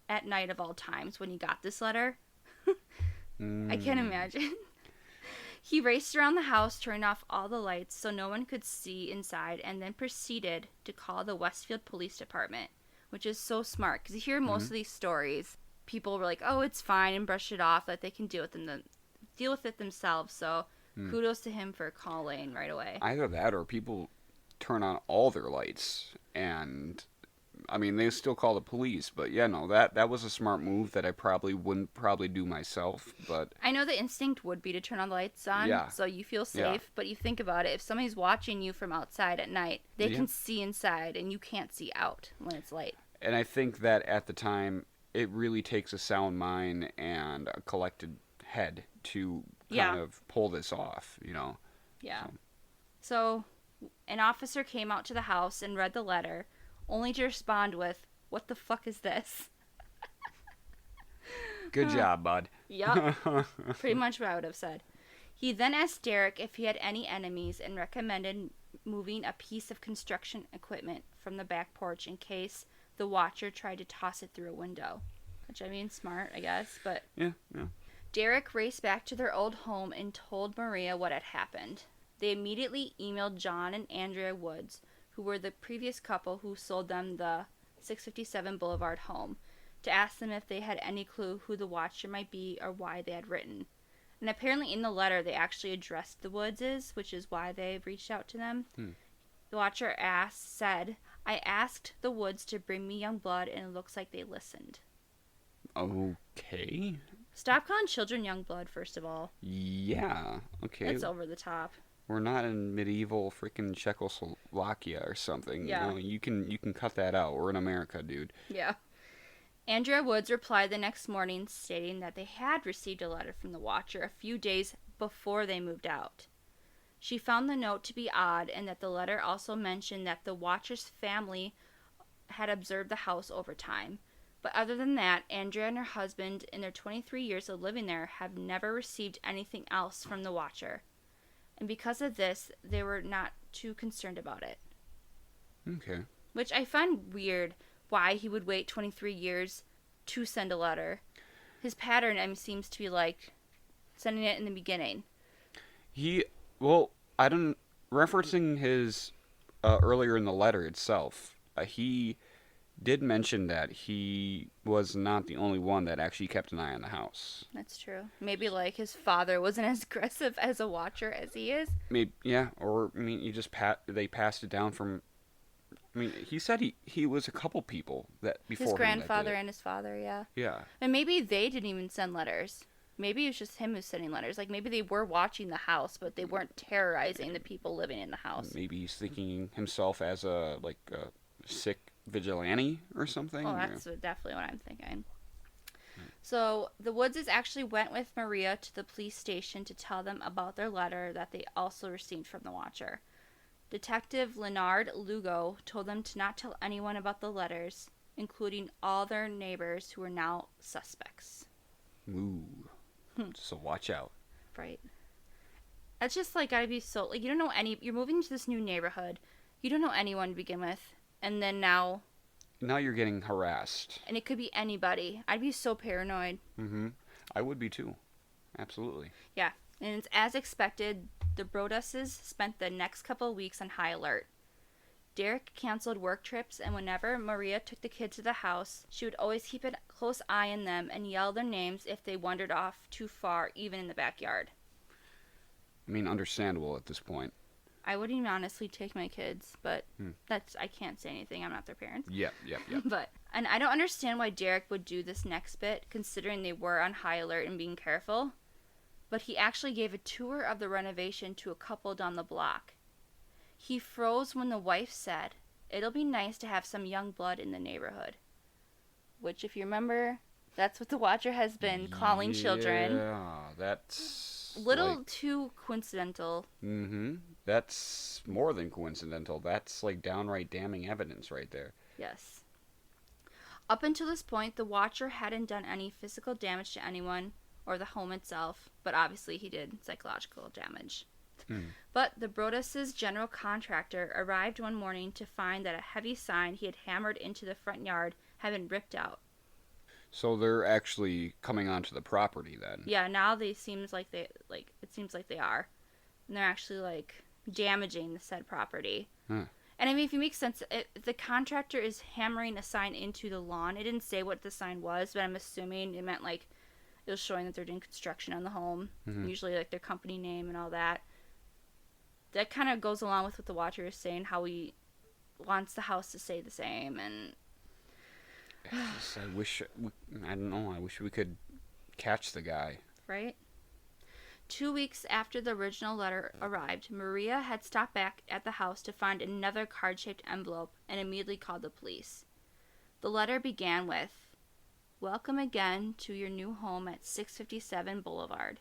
at night of all times when he got this letter. I can't imagine. He raced around the house, turned off all the lights so no one could see inside, and then proceeded to call the Westfield Police Department, which is so smart, because you hear most of these stories, people were like, "Oh, it's fine," and brush it off, that they can deal with it themselves. So kudos to him for calling right away. Either that, or people turn on all their lights, and I mean, they still call the police. But yeah, no, that was a smart move that I wouldn't do myself. But I know the instinct would be to turn all the lights on, Yeah. so you feel safe. Yeah. But you think about it, if somebody's watching you from outside at night, they can see inside, and you can't see out when it's light. and I think that at the time, it really takes a sound mind and a collected head to kind of pull this off. Yeah. So, an officer came out to the house and read the letter, only to respond with, "What the fuck is this?" Good job, bud. Yup. Pretty much what I would have said. He then asked Derek if he had any enemies and recommended moving a piece of construction equipment from the back porch in case the watcher tried to toss it through a window. Which, I mean, smart, I guess, but... Yeah. Derek raced back to their old home and told Maria what had happened. They immediately emailed John and Andrea Woods, who were the previous couple who sold them the 657 Boulevard home, to ask them if they had any clue who the watcher might be or why they had written. And apparently in the letter they actually addressed the Woodses, which is why they reached out to them. The watcher said, "I asked the Woods to bring me young blood, and it looks like they listened." Okay. Stop calling children young blood, first of all. Yeah. Okay. It's over the top. We're not in medieval freaking Czechoslovakia or something. Yeah. You can cut that out. We're in America, dude. Yeah. Andrea Woods replied the next morning stating that they had received a letter from the watcher a few days before they moved out. She found the note to be odd and that the letter also mentioned that the Watcher's family had observed the house over time. But other than that, Andrea and her husband, in their 23 years of living there, have never received anything else from the Watcher. And because of this, they were not too concerned about it. Okay. Which I find weird why he would wait 23 years to send a letter. His pattern seems to be like sending it in the beginning. Well, I don't, referencing his, earlier in the letter itself, he did mention that he was not the only one that actually kept an eye on the house. That's true. Maybe like his father wasn't as aggressive as a watcher as he is. Maybe, yeah, or I mean, they passed it down from. I mean, he said he was a couple people that before His him that did grandfather it. and his father, yeah. Yeah, And maybe they didn't even send letters. Maybe it was just him who's sending letters. Like maybe they were watching the house, but they weren't terrorizing the people living in the house. maybe he's thinking himself as a sick vigilante or something. Oh, that's definitely what I'm thinking. So the Woodses actually went with Maria to the police station to tell them about their letter that they also received from the Watcher. Detective Leonard Lugo told them to not tell anyone about the letters, including all their neighbors who were now suspects. Ooh. So watch out. Right. That's just like gotta be so like you don't know you're moving to this new neighborhood. You don't know anyone to begin with. And then now You're getting harassed. and it could be anybody. I'd be so paranoid. Mm-hmm. I would be too. Absolutely. Yeah. And it's as expected, the Broduses spent the next couple of weeks on high alert. Derek canceled work trips, and whenever Maria took the kids to the house, she would always keep a close eye on them and yell their names if they wandered off too far, even in the backyard. I mean, understandable at this point. I wouldn't even honestly take my kids, but I can't say anything. I'm not their parents. Yep. And I don't understand why Derek would do this next bit, considering they were on high alert and being careful. But he actually gave a tour of the renovation to a couple down the block. He froze when the wife said, "It'll be nice to have some young blood in the neighborhood." Which, if you remember, that's what the Watcher has been calling children. Yeah, that's Little too coincidental. Mm-hmm. That's more than coincidental. That's like downright damning evidence right there. Yes. Up until this point, the Watcher hadn't done any physical damage to anyone or the home itself, but obviously he did psychological damage. But the Broduses' general contractor arrived one morning to find that a heavy sign he had hammered into the front yard had been ripped out. So they're actually coming onto the property then. Yeah, now it seems like they are. And they're actually damaging the said property. Huh. And I mean, if you make sense, if the contractor is hammering a sign into the lawn, it didn't say what the sign was, but I'm assuming it meant it was showing that they're doing construction on the home. Mm-hmm. Usually their company name and all that. That kind of goes along with what the Watcher is saying, how he wants the house to stay the same. And I don't know, I wish we could catch the guy. right? 2 weeks after the original letter arrived, Maria had stopped back at the house to find another card-shaped envelope and immediately called the police. The letter began with, "Welcome again to your new home at 657 Boulevard.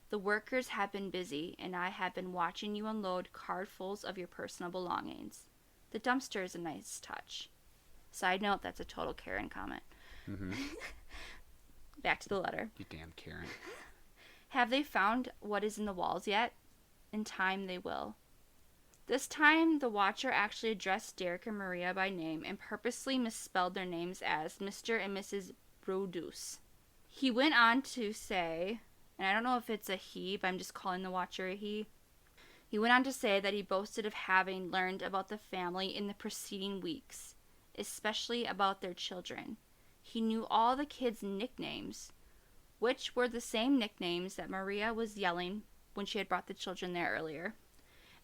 The workers have been busy, and I have been watching you unload cardfuls of your personal belongings. The dumpster is a nice touch." Side note, that's a total Karen comment. Mm-hmm. Back to the letter. You damn Karen. "Have they found what is in the walls yet? In time they will." This time, the Watcher actually addressed Derek and Maria by name and purposely misspelled their names as Mr. and Mrs. Brodus. He went on to say, and I don't know if it's a he, but I'm just calling the Watcher a he. He went on to say that he boasted of having learned about the family in the preceding weeks, especially about their children. He knew all the kids' nicknames, which were the same nicknames that Maria was yelling when she had brought the children there earlier,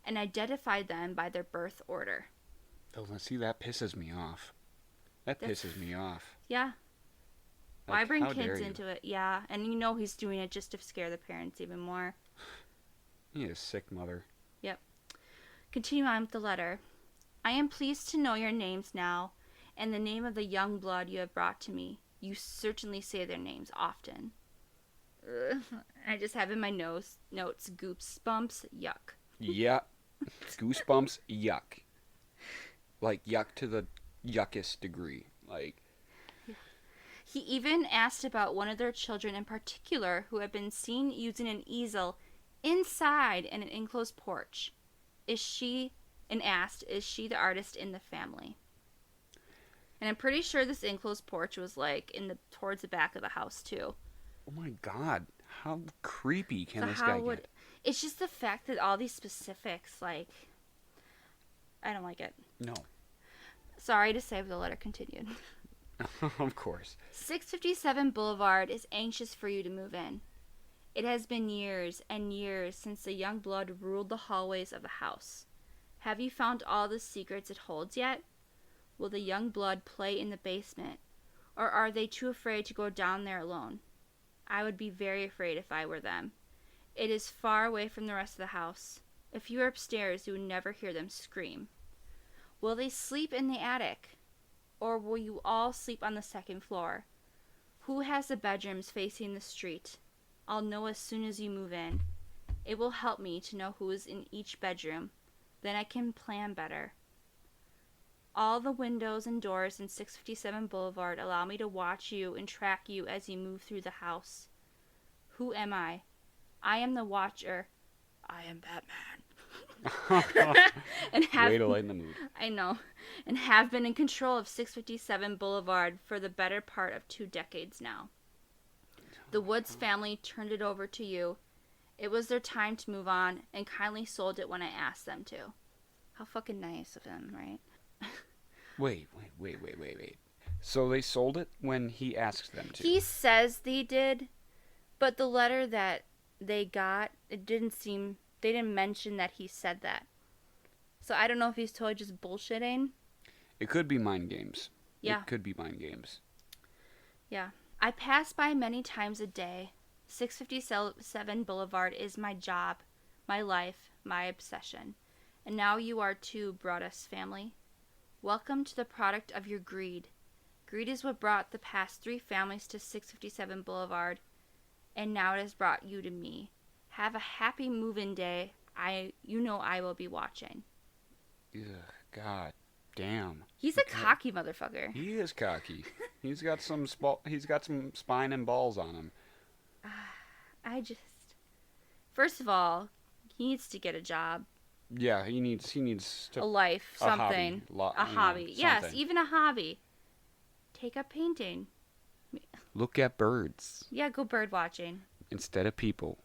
and identified them by their birth order. Oh, see, that pisses me off. That pisses me off. Yeah. Why bring how dare kids you? into it? Yeah, and he's doing it just to scare the parents even more. He is a sick mother. Yep. Continue on with the letter. "I am pleased to know your names now, and the name of the young blood you have brought to me. You certainly say their names often." I just have in my notes goosebumps. Yuck. Yeah, goosebumps. Yuck. Like yuck to the yuckest degree. Like, He even asked about one of their children in particular who had been seen using an easel inside an enclosed porch. Is she, and asked, is she the artist in the family? And I'm pretty sure this enclosed porch was like towards the back of the house too. oh my god, how creepy can So this how guy would get? it's just the fact that all these specifics, like, I don't like it. No, Sorry to say, but the letter continued. of course. 657 Boulevard is anxious for you to move in. It has been years and years since the young blood ruled the hallways of the house. Have you found all the secrets it holds yet? Will the young blood play in the basement, or are they too afraid to go down there alone? I would be very afraid if I were them. It is far away from the rest of the house. If you were upstairs, you would never hear them scream. Will they sleep in the attic? Or will you all sleep on the second floor? Who has the bedrooms facing the street? I'll know as soon as you move in. It will help me to know who is in each bedroom. Then I can plan better. All the windows and doors in 657 Boulevard allow me to watch you and track you as you move through the house. Who am I? I am the Watcher. I am Batman. and have Way to lighten the mood. I know, and have been in control of 657 Boulevard for the better part of 2 decades now. The Woods family turned it over to you. It was their time to move on and kindly sold it when I asked them to. How fucking nice of him, right? Wait. So they sold it when he asked them to. He says they did, but the letter that they got, they didn't mention that he said that. So I don't know if he's totally just bullshitting. It could be mind games. Yeah. It could be mind games. Yeah. I pass by many times a day. 657 Boulevard is my job, my life, my obsession. And now you are too, Broadus family. Welcome to the product of your greed. Greed is what brought the past 3 families to 657 Boulevard, and now it has brought you to me. Have a happy move-in day. I will be watching. Ugh, God damn. He's a cocky motherfucker. He is cocky. He's got some spine and balls on him. First of all, he needs to get a job. Yeah, he needs to A life, something. A hobby. Yes, something. even a hobby. Take up painting. Look at birds Yeah, go bird watching. instead of people.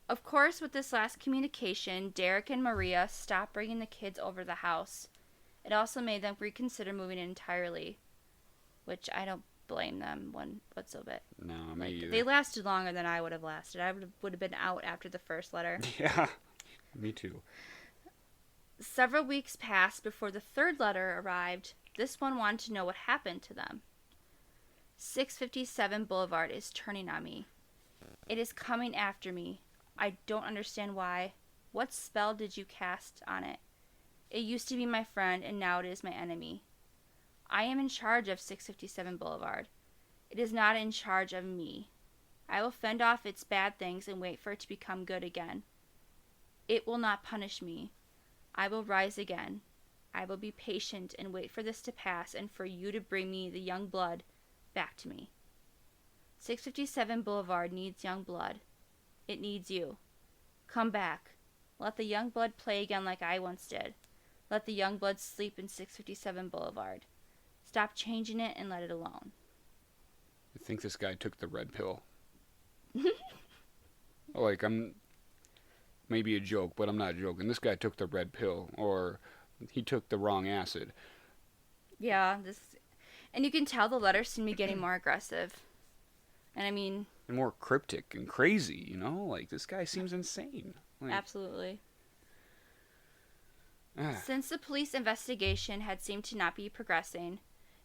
Of course, with this last communication, Derek and Maria stopped bringing the kids over the house. It also made them reconsider moving in entirely, which I don't blame them one whatsoever. No, me either. They lasted longer than I would have lasted. I would have been out after the first letter. Yeah, me too. Several weeks passed before the third letter arrived. This one wanted to know what happened to them. 657 Boulevard is turning on me. It is coming after me. I don't understand why. What spell did you cast on it? It used to be my friend, and now it is my enemy. I am in charge of 657 Boulevard. It is not in charge of me. I will fend off its bad things and wait for it to become good again. It will not punish me. I will rise again. I will be patient and wait for this to pass and for you to bring me the young blood back to me. 657 Boulevard needs young blood. It needs you. Come back. Let the young blood play again like I once did. Let the young blood sleep in 657 Boulevard. Stop changing it and let it alone. I think this guy took the red pill. Like, I'm maybe a joke, but I'm not joking. This guy took the red pill, or he took the wrong acid. Yeah, and you can tell the letters seem to be getting more aggressive. And I mean, And more cryptic and crazy, you know? Like, this guy seems insane. Like, absolutely. ah. Since the police investigation had seemed to not be progressing,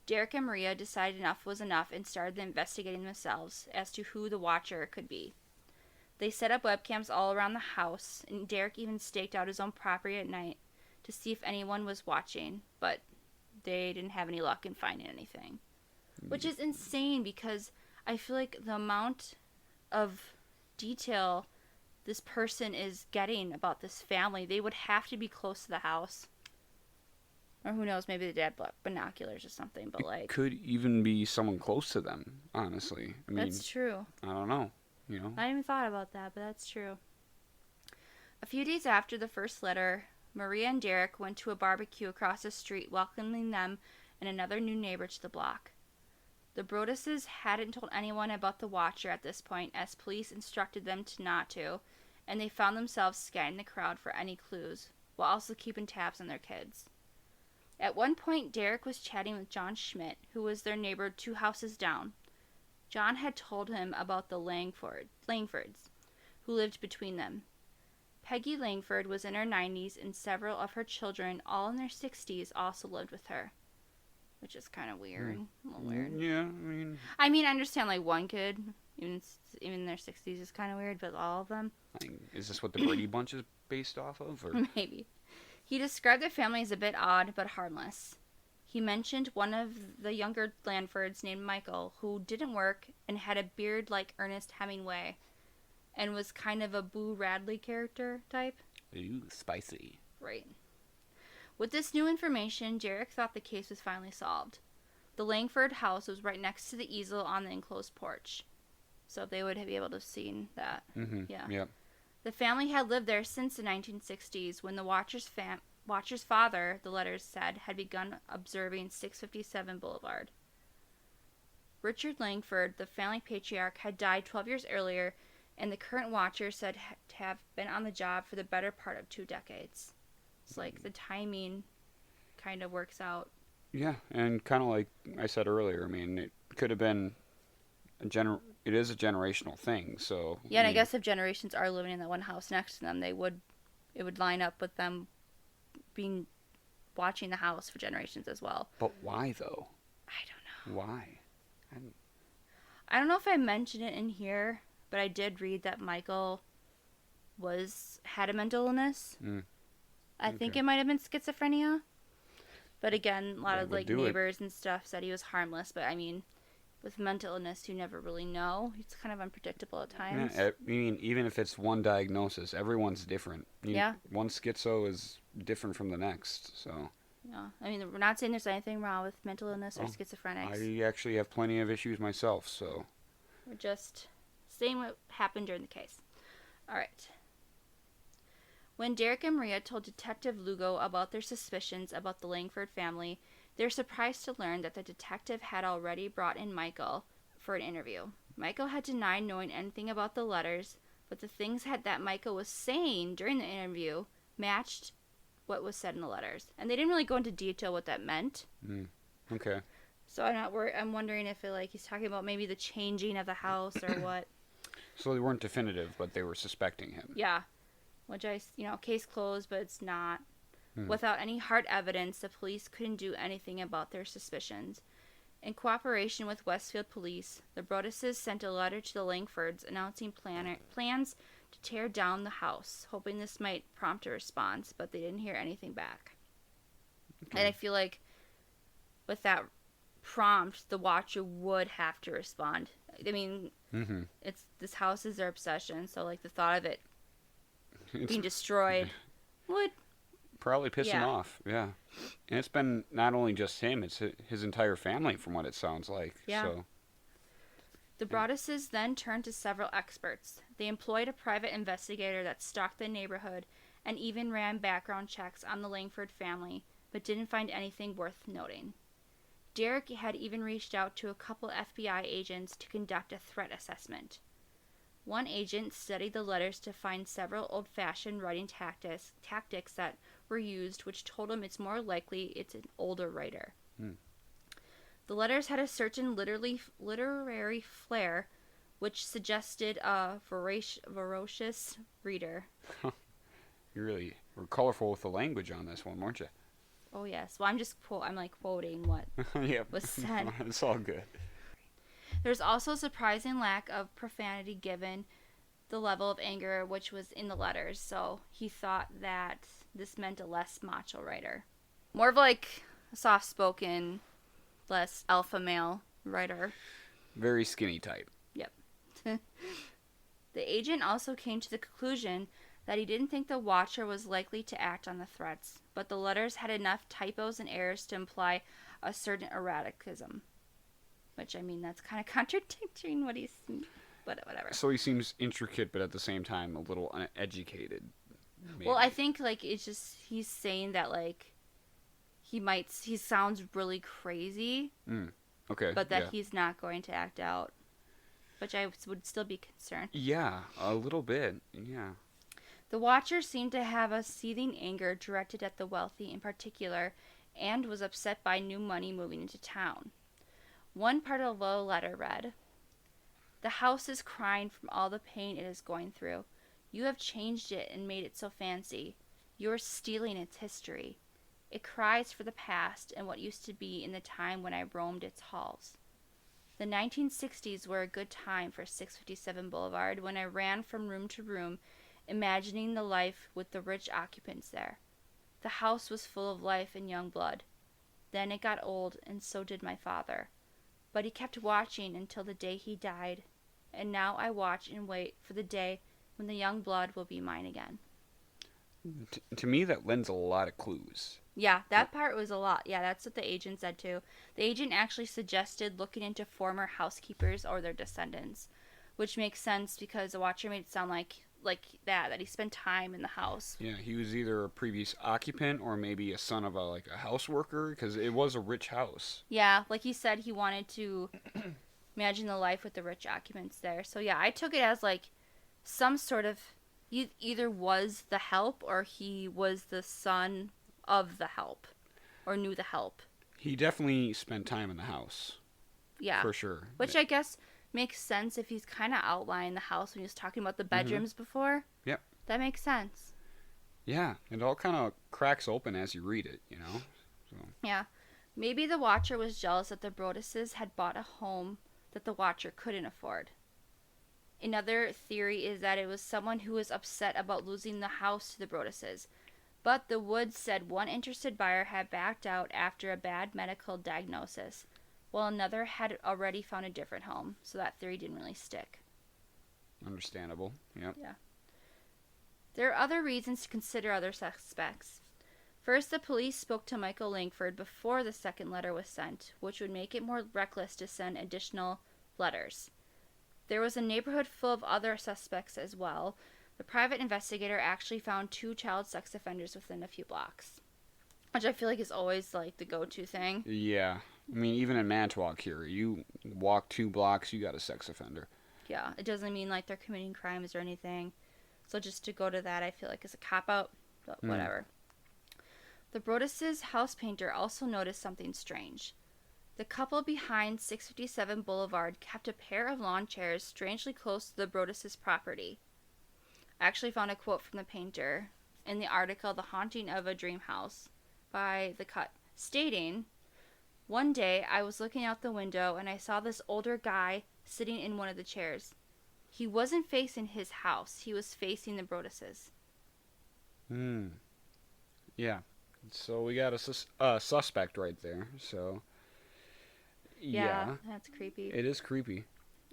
Derek and Maria decided enough was enough and started investigating themselves as to who the Watcher could be. They set up webcams all around the house, and Derek even staked out his own property at night to see if anyone was watching, but they didn't have any luck in finding anything. Which is insane because I feel like the amount of detail this person is getting about this family. They would have to be close to the house. Or who knows, maybe they had binoculars or something, but It like, could even be someone close to them, honestly. I mean, that's true. I don't know, you know? I hadn't even thought about that, but that's true. A few days after the first letter, Maria and Derek went to a barbecue across the street, welcoming them and another new neighbor to the block. The Broadduses hadn't told anyone about the Watcher at this point, as police instructed them not to, and they found themselves scanning the crowd for any clues, while also keeping tabs on their kids. At one point, Derek was chatting with John Schmidt, who was their neighbor 2 houses down. John had told him about the Langfords, who lived between them. Peggy Langford was in her 90s, and several of her children, all in their 60s, also lived with her. Which is kind of weird. A little weird. Yeah, I mean, I understand, like, one kid, even in their 60s, is kind of weird, but all of them? is this what the Brady Bunch is based off of? Or? Maybe. He described the family as a bit odd, but harmless. He mentioned one of the younger Langfords named Michael, who didn't work and had a beard like Ernest Hemingway, and was kind of a Boo Radley character type. Ooh, spicy. Right. With this new information, Derek thought the case was finally solved. The Langford house was right next to the easel on the enclosed porch, so they would be able to have seen that. Mm-hmm. Yeah. The family had lived there since the 1960s, when the Watcher's father, the letters said, had begun observing 657 Boulevard. Richard Langford, the family patriarch, had died 12 years earlier, and the current Watcher said to have been on the job for the better part of 2 decades. It's like the timing kind of works out. Yeah, and kind of like I said earlier, I mean, it could have been it is a generational thing, so... Yeah, and I guess if generations are living in that one house next to them, it would line up with them watching the house for generations as well. But why, though? I don't know. Why? I don't know if I mentioned it in here, but I did read that Michael had a mental illness. I think it might have been schizophrenia. But again, a lot of neighbors and stuff said he was harmless. But I mean, with mental illness, you never really know. It's kind of unpredictable at times. Yeah, I mean, even if it's one diagnosis, everyone's different. One schizo is different from the next, so... Yeah, I mean, we're not saying there's anything wrong with mental illness or schizophrenics. I actually have plenty of issues myself, so... We're just saying what happened during the case. All right. When Derek and Maria told Detective Lugo about their suspicions about the Langford family, they were surprised to learn that the detective had already brought in Michael for an interview. Michael had denied knowing anything about the letters, but the things that Michael was saying during the interview matched what was said in the letters. And they didn't really go into detail what that meant. Okay. So I'm wondering if he's talking about maybe the changing of the house or what. So they weren't definitive, but they were suspecting him. Yeah. Which case closed, but it's not. Without any hard evidence, the police couldn't do anything about their suspicions. In cooperation with Westfield Police, the Broadduses sent a letter to the Langfords announcing plans to tear down the house, hoping this might prompt a response, but they didn't hear anything back. Okay. And I feel like with that prompt, the Watcher would have to respond. I mean, this house is their obsession, so the thought of it being destroyed would probably piss him off. Yeah, and it's been not only just him; it's his entire family, from what it sounds like. Yeah. So. The Broadduses then turned to several experts. They employed a private investigator that stalked the neighborhood and even ran background checks on the Langford family, but didn't find anything worth noting. Derek had even reached out to a couple FBI agents to conduct a threat assessment. One agent studied the letters to find several old-fashioned writing tactics that were used, which told him it's more likely it's an older writer. The letters had a certain literary flair, which suggested a ferocious reader. You really were colorful with the language on this one, weren't you? Oh yes. Well, I'm quoting what was said. It's all good. There's also a surprising lack of profanity given the level of anger which was in the letters, so he thought that this meant a less macho writer. More of a soft-spoken, less alpha male writer. Very skinny type. Yep. The agent also came to the conclusion that he didn't think the Watcher was likely to act on the threats, but the letters had enough typos and errors to imply a certain erraticism. Which, I mean, that's kind of contradicting what he's... But whatever. So he seems intricate, but at the same time a little uneducated. Maybe. Well, I think, like, it's just... He's saying that, like... He sounds really crazy. Okay. But that he's not going to act out. Which I would still be concerned. Yeah, a little bit. Yeah. The Watcher seemed to have a seething anger directed at the wealthy in particular, and was upset by new money moving into town. One part of the letter read, "The house is crying from all the pain it is going through. You have changed it and made it so fancy. You are stealing its history. It cries for the past and what used to be in the time when I roamed its halls. The 1960s were a good time for 657 Boulevard when I ran from room to room, imagining the life with the rich occupants there. The house was full of life and young blood. Then it got old, and so did my father. But he kept watching until the day he died, and now I watch and wait for the day when the young blood will be mine again." To me, that lends a lot of clues. Yeah, that part was a lot. Yeah, that's what the agent said too. The agent actually suggested looking into former housekeepers or their descendants, which makes sense because the Watcher made it sound like that he spent time in the house. Yeah, he was either a previous occupant or maybe a son of a house worker, because it was a rich house. Yeah, like he said, he wanted to imagine the life with the rich occupants there. So yeah, I took it as like some sort of he either was the help or he was the son of the help or knew the help. He definitely spent time in the house. Yeah. For sure. Which I guess makes sense if he's kind of outlining the house when he was talking about the bedrooms before. Yep. That makes sense. Yeah, it all kind of cracks open as you read it, you know? So. Yeah. Maybe the Watcher was jealous that the Broadduses had bought a home that the Watcher couldn't afford. Another theory is that it was someone who was upset about losing the house to the Broadduses. But the Woods said one interested buyer had backed out after a bad medical diagnosis, while another had already found a different home, so that theory didn't really stick. Understandable, yep. Yeah. There are other reasons to consider other suspects. First, the police spoke to Michael Langford before the second letter was sent, which would make it more reckless to send additional letters. There was a neighborhood full of other suspects as well. The private investigator actually found 2 child sex offenders within a few blocks, which I feel like is always like the go-to thing. Yeah. I mean, even in Manitowoc here, you walk 2 blocks, you got a sex offender. Yeah, it doesn't mean like they're committing crimes or anything. So just to go to that, I feel like is a cop-out, but whatever. The Broadduses' house painter also noticed something strange. The couple behind 657 Boulevard kept a pair of lawn chairs strangely close to the Broadduses' property. I actually found a quote from the painter in the article The Haunting of a Dream House by The Cut, stating, "One day I was looking out the window and I saw this older guy sitting in one of the chairs. He wasn't facing his house, he was facing the Broadduses." Yeah. So we got a suspect right there, so... Yeah, that's creepy. It is creepy.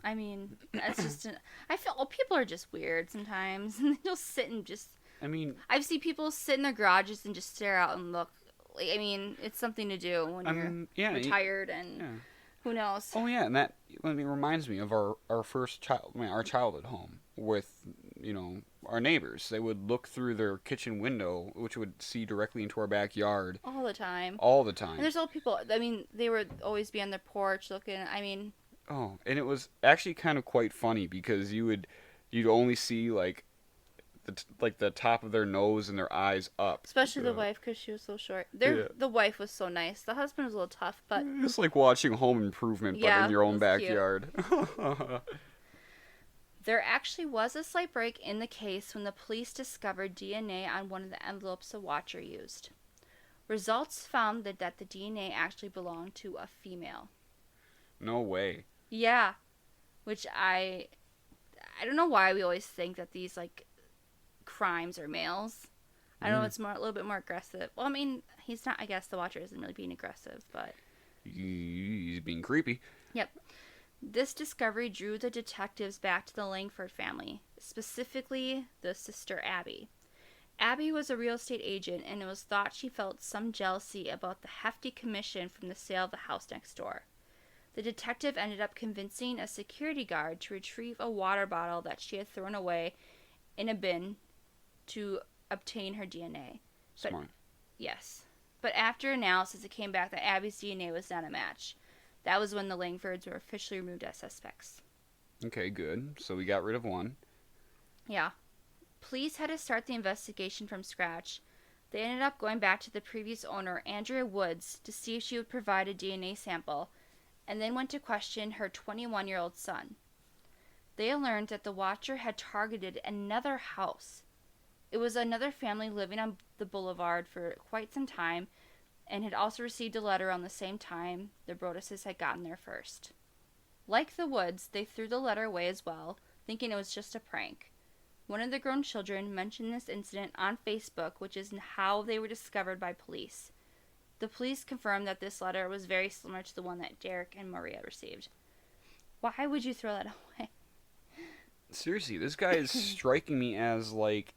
I mean, that's just... I feel people are just weird sometimes. And they'll sit and just... I mean... I've seen people sit in their garages and just stare out and look. I mean, it's something to do when you're retired and who knows. Oh, yeah, and that reminds me of our first our childhood home with, our neighbors. They would look through their kitchen window, which would see directly into our backyard. All the time. All the time. And there's old people, I mean, they would always be on their porch looking, I mean... Oh, and it was actually kind of quite funny because you'd only see, the top of their nose and their eyes up. Especially the wife, because she was so short. The wife was so nice. The husband was a little tough, but... It's like watching Home Improvement, but in your own backyard. There actually was a slight break in the case when the police discovered DNA on one of the envelopes the Watcher used. Results found that the DNA actually belonged to a female. No way. Yeah. Which I don't know why we always think that these, crimes are males. I know it's a little bit more aggressive. Well, I mean, he's not, I guess the Watcher isn't really being aggressive, but... He's being creepy. Yep. This discovery drew the detectives back to the Langford family, specifically the sister Abby. Abby was a real estate agent, and it was thought she felt some jealousy about the hefty commission from the sale of the house next door. The detective ended up convincing a security guard to retrieve a water bottle that she had thrown away in a bin to obtain her DNA. But Smart. yes. But after analysis, it came back that Abby's DNA was not a match. That was when the Langfords were officially removed as suspects. Okay, good. So we got rid of one. Yeah. Police had to start the investigation from scratch. They ended up going back to the previous owner, Andrea Woods, to see if she would provide a DNA sample, and then went to question her 21-year-old son. They learned that the watcher had targeted another house. It was another family living on the boulevard for quite some time, and had also received a letter on the same time the Broadduses had gotten there first. Like the Woods, they threw the letter away as well, thinking it was just a prank. One of the grown children mentioned this incident on Facebook, which is how they were discovered by police. The police confirmed that this letter was very similar to the one that Derek and Maria received. Why would you throw that away? Seriously, this guy is striking me as like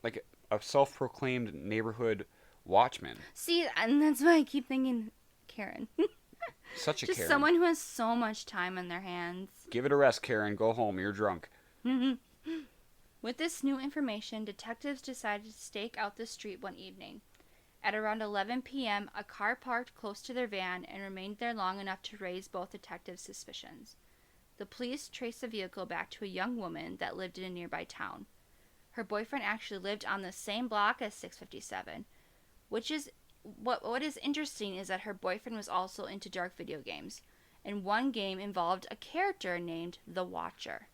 a self-proclaimed neighborhood watchman. See, and that's why I keep thinking Karen. Such a Just Karen. someone who has so much time on their hands. Give it a rest, Karen. Go home. You're drunk. With this new information, detectives decided to stake out the street one evening. At around 11 p.m., a car parked close to their van and remained there long enough to raise both detectives' suspicions. The police traced the vehicle back to a young woman that lived in a nearby town. Her boyfriend actually lived on the same block as 657, which is what is interesting is that her boyfriend was also into dark video games, and one game involved a character named the Watcher.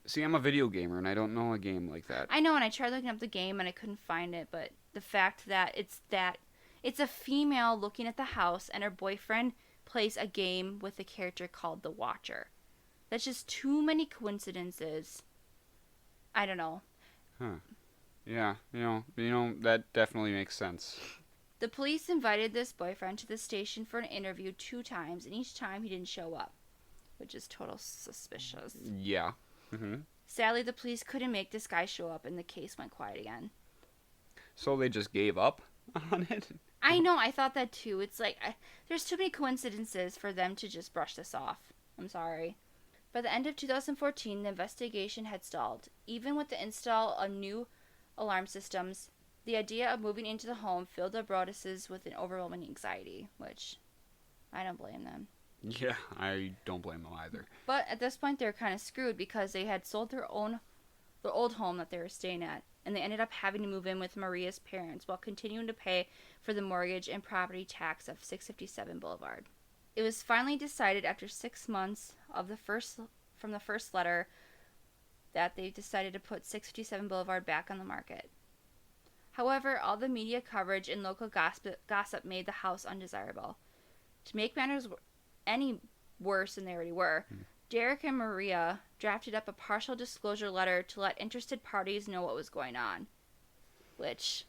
See, I'm a video gamer and I don't know a game like that. I know, and I tried looking up the game and I couldn't find it, but the fact that it's a female looking at the house and her boyfriend plays a game with a character called the Watcher. That's just too many coincidences. I don't know. Huh. Yeah, that definitely makes sense. The police invited this boyfriend to the station for an interview 2 times, and each time he didn't show up, which is total suspicious. Yeah. Mm-hmm. Sadly, the police couldn't make this guy show up, and the case went quiet again. So they just gave up on it? I know, I thought that too. It's like, there's too many coincidences for them to just brush this off. I'm sorry. By the end of 2014, the investigation had stalled. Even with the install of new alarm systems, the idea of moving into the home filled the Broadduses with an overwhelming anxiety, which I don't blame them. Yeah, I don't blame them either. But at this point, they were kind of screwed because they had sold their old home that they were staying at, and they ended up having to move in with Maria's parents while continuing to pay for the mortgage and property tax of 657 Boulevard. It was finally decided after 6 months from the first letter that they decided to put 657 Boulevard back on the market. However, all the media coverage and local gossip made the house undesirable. To make matters any worse than they already were, Derek and Maria drafted up a partial disclosure letter to let interested parties know what was going on. Which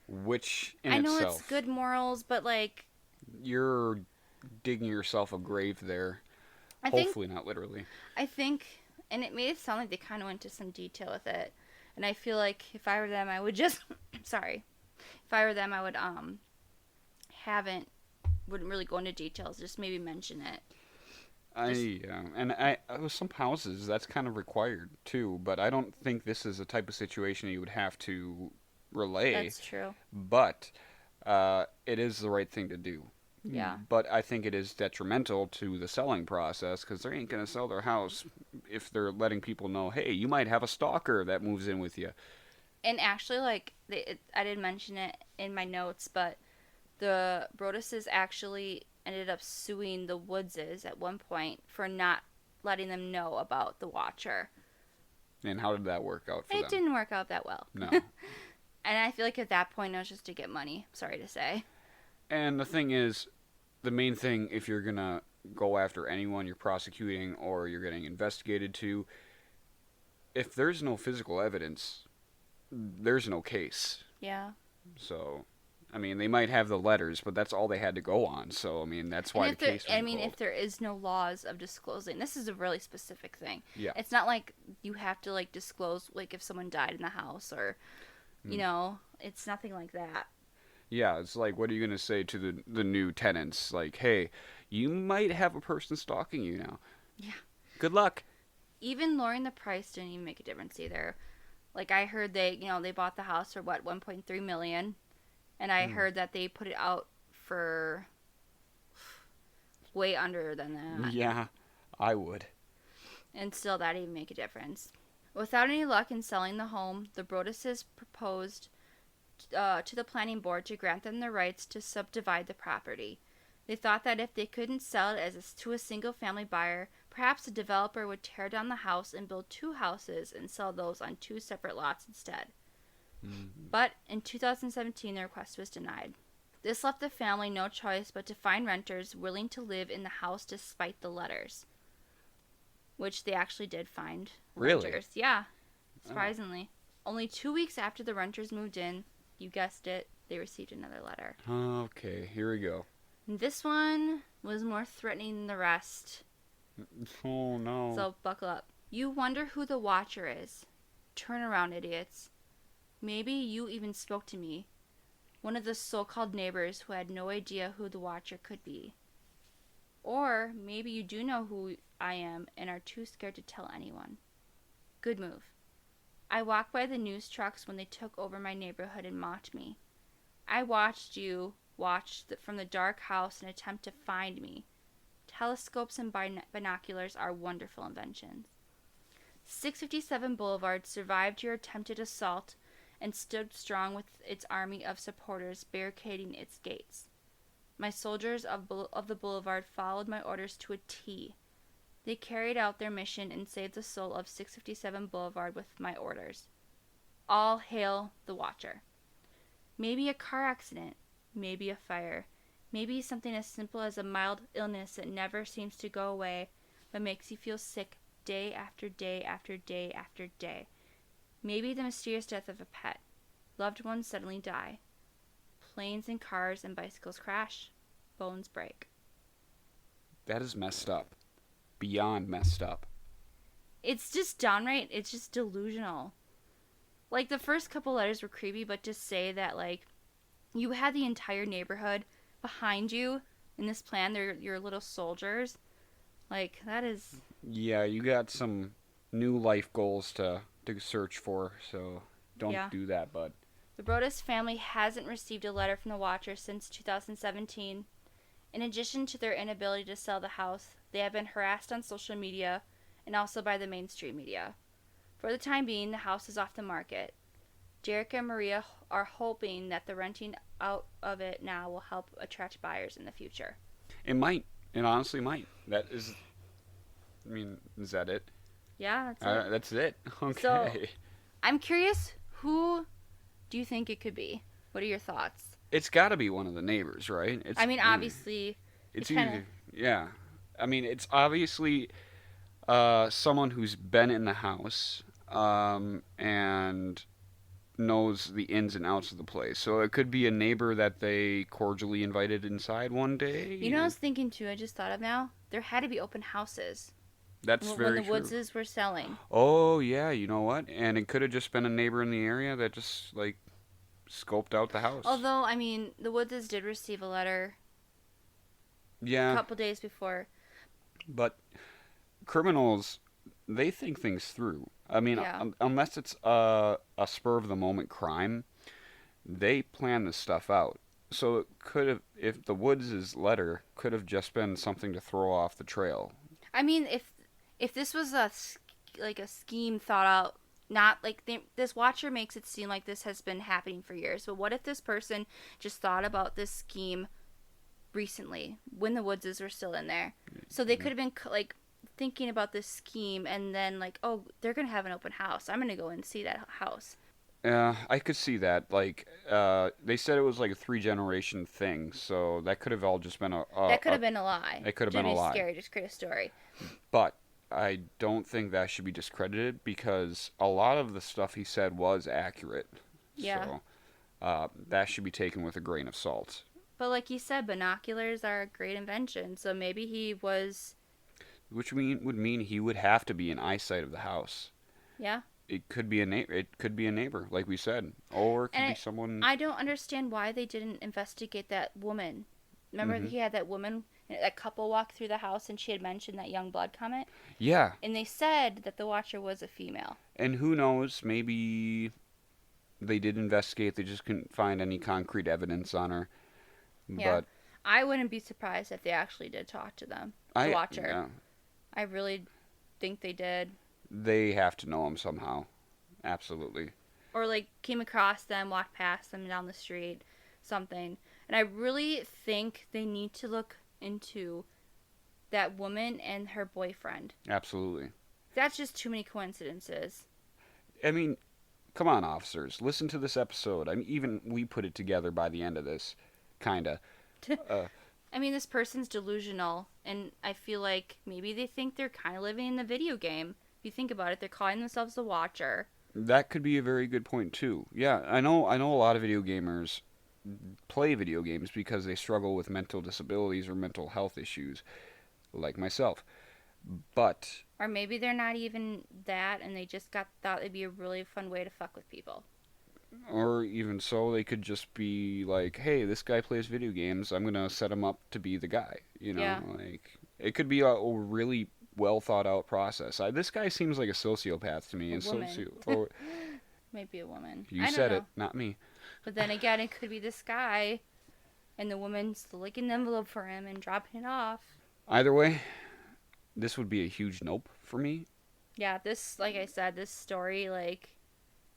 In I know itself, it's good morals, but like, you're digging yourself a grave there. Hopefully not literally. I think, and it made it sound like they kind of went into some detail with it. And I feel like if I were them, I would just, sorry, if I were them, I would, wouldn't really go into details, just maybe mention it. With some houses that's kind of required too, but I don't think this is a type of situation you would have to relay. That's true. But it is the right thing to do. Yeah. But I think it is detrimental to the selling process because they ain't gonna sell their house if they're letting people know, hey, you might have a stalker that moves in with you. And actually, like, I didn't mention it in my notes, but the Broadduses actually ended up suing the Woodses at one point for not letting them know about the Watcher. And how did that work out for them? It didn't work out that well. No. And I feel like at that point it was just to get money. Sorry to say. And the thing is, the main thing, if you're going to go after anyone you're prosecuting or you're getting investigated to, if there's no physical evidence, there's no case. Yeah. So, I mean, they might have the letters, but that's all they had to go on. So, I mean, that's And why the if there, case I wasn't mean, if called. there is no laws of disclosing, this is a really specific thing. Yeah. It's not like you have to like disclose like if someone died in the house or, Mm. it's nothing like that. Yeah, it's like, what are you going to say to the new tenants? Like, hey, you might have a person stalking you now. Yeah. Good luck. Even lowering the price didn't even make a difference either. Like I heard they bought the house for what 1.3 million, and I Mm. heard that they put it out for way under than that. Yeah, I would. And still that didn't even make a difference. Without any luck in selling the home, the Broaduses proposed to the planning board to grant them the rights to subdivide the property. They thought that if they couldn't sell it to a single family buyer, perhaps the developer would tear down the house and build two houses and sell those on two separate lots instead. Mm. But in 2017, the request was denied. This left the family no choice but to find renters willing to live in the house despite the letters, which they actually did find Really? renters. Yeah, Oh. surprisingly. Only 2 weeks after the renters moved in, you guessed it, they received another letter. Okay, here we go. And this one was more threatening than the rest, Oh no. so buckle up. You wonder who the watcher is. Turn around, idiots. Maybe you even spoke to me, one of the so-called neighbors who had no idea who the watcher could be. Or maybe you do know who I am and are too scared to tell anyone. Good move. I walked by the news trucks when they took over my neighborhood and mocked me. I watched you watch from the dark house and attempt to find me. Telescopes and binoculars are wonderful inventions. 657 Boulevard survived your attempted assault and stood strong with its army of supporters barricading its gates. My soldiers of the boulevard followed my orders to a T. They carried out their mission and saved the soul of 657 Boulevard with my orders. All hail the Watcher. Maybe a car accident, maybe a fire, maybe something as simple as a mild illness that never seems to go away but makes you feel sick day after day after day after day. Maybe the mysterious death of a pet. Loved ones suddenly die. Planes and cars and bicycles crash. Bones break. That is messed up. Beyond messed up. It's just downright, it's just delusional. Like, the first couple letters were creepy, but to say that, like, you had the entire neighborhood behind you in this plan, they're your little soldiers. Like, that is. Yeah, you got some new life goals to search for, so don't Yeah. do that, bud. The Brodus family hasn't received a letter from the Watcher since 2017. In addition to their inability to sell the house, they have been harassed on social media and also by the mainstream media. For the time being, the house is off the market. Derek and Maria are hoping that the renting out of it now will help attract buyers in the future. It might. It honestly might. That is. I mean, is that it? Yeah, that's it. That's it. So, Okay. I'm curious, who do you think it could be? What are your thoughts? It's got to be one of the neighbors, right? I mean, obviously, It's it kind of. either. Yeah. I mean, it's obviously someone who's been in the house and knows the ins and outs of the place. So it could be a neighbor that they cordially invited inside one day. You know, I was thinking too, I just thought of now, there had to be open houses That's when very the true. Woodses were selling. Oh yeah, you know what? And it could have just been a neighbor in the area that just like scoped out the house. Although, I mean, the Woodses did receive a letter a Yeah, couple days before. but criminals, they think things through. I mean, Yeah. unless it's a spur of the moment crime, they plan this stuff out. So it could have, if the Woods' letter could have just been something to throw off the trail. I mean, if this was like a scheme thought out, not like this Watcher makes it seem like this has been happening for years. But what if this person just thought about this scheme recently when the Woodses were still in there? So they could have been like thinking about this scheme and then like, oh, they're gonna have an open house. I'm gonna go and see that house. I could see that. Like, they said it was like a 3 generation thing, so that could have all just been That could have been a lie. It could have been a lie. Scary. Just create a story. But I don't think that should be discredited because a lot of the stuff he said was accurate. Yeah. So, That should be taken with a grain of salt. But like you said, binoculars are a great invention. So maybe he was, Which would mean he would have to be in eyesight of the house. yeah. It could be a neighbor. It could be a neighbor, like we said, or it could And be someone. I don't understand why they didn't investigate that woman. Remember, Hmm. he had that woman, that couple walk through the house, and she had mentioned that young blood comment, Yeah, and they said that the watcher was a female. and who knows? Maybe they did investigate. They just couldn't find any concrete evidence on her. Yeah, But I wouldn't be surprised if they actually did talk to them, the I, watcher. yeah, I really think they did, they have to know him somehow. Absolutely. or like came across them, walked past them down the street, something. And I really think they need to look into that woman and her boyfriend. Absolutely. That's just too many coincidences. I mean, come on, officers. Listen to this episode. I mean, even we put it together by the end of this, kinda. Uh, I mean, this person's delusional, and I feel like maybe they think they're kind of living in the video game. If you think about it, they're calling themselves the Watcher. that could be a very good point too. Yeah, I know. I know a lot of video gamers play video games because they struggle with mental disabilities or mental health issues, like myself. But Or maybe they're not even that, and they just thought it'd be a really fun way to fuck with people. or even so, they could just be like, "Hey, this guy plays video games. I'm gonna set him up to be the guy." You know, Yeah, like it could be a really well thought out process. This guy seems like a sociopath to me, a and woman. socio. Or Maybe a woman. you I don't said it, know. not me. But then again, it could be this guy, and the woman's licking the envelope for him and dropping it off. Either way, this would be a huge nope for me. Yeah, this, like I said, this story, like,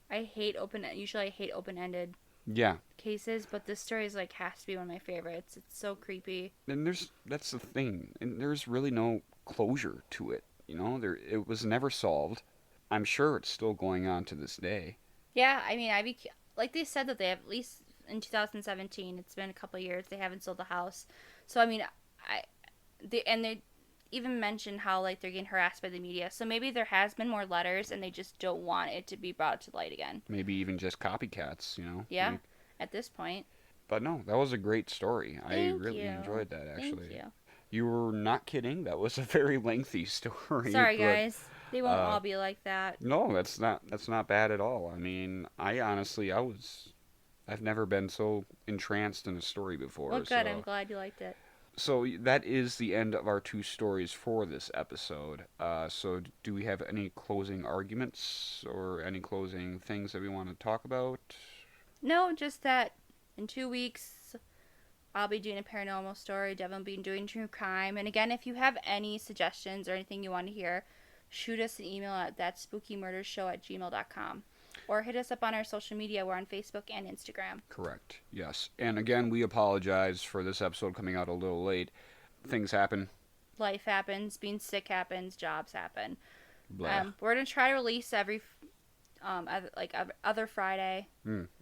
usually I hate open-ended Yeah, cases, but this story is, like, has to be one of my favorites. It's so creepy. and that's the thing, and there's really no closure to it. You know, it was never solved. I'm sure it's still going on to this day. Yeah, I mean, like they said that they have, at least in 2017, it's been a couple of years, they haven't sold the house. So, I mean, they even mentioned how, like, they're getting harassed by the media. So maybe there has been more letters, and they just don't want it to be brought to light again. Maybe even just copycats. You know. Yeah, at this point. But no, that was a great story. I Thank really you. enjoyed that Thank actually. you. You were not kidding. That was a very lengthy story. Sorry, but, guys. They won't uh, all be like that. No, that's not bad at all. I mean, I honestly I've never been so entranced in a story before. Well, good. I'm glad you liked it. So that is the end of our two stories for this episode. So do we have any closing arguments or any closing things that we want to talk about? No, just that in 2 weeks, I'll be doing a paranormal story. Devin will be doing true crime. And again, if you have any suggestions or anything you want to hear, shoot us an email at thatspookymurdershow@gmail.com. Or hit us up on our social media. We're on Facebook and Instagram. Correct. Yes. And again, we apologize for this episode coming out a little late. Things happen. Life happens. Being sick happens. Jobs happen. Blah. We're going to try to release every other Friday.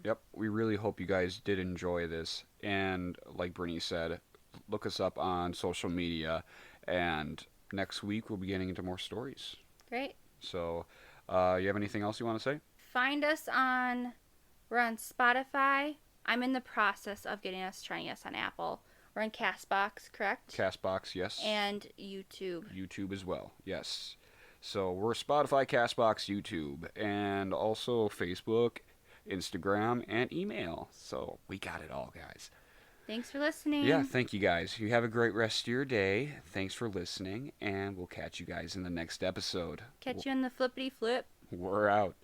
Yep. We really hope you guys did enjoy this. And like Brittany said, look us up on social media. And next week we'll be getting into more stories. Great. So, you have anything else you want to say? Find us we're on Spotify. I'm in the process of trying us on Apple. We're on Castbox, correct? Castbox, yes. And YouTube. YouTube as well, yes. So we're Spotify, Castbox, YouTube, and also Facebook, Instagram, and email. So we got it all, guys. Thanks for listening. Yeah, thank you guys. You have a great rest of your day. Thanks for listening, and we'll catch you guys in the next episode. Catch you on the flippity flip. We're out.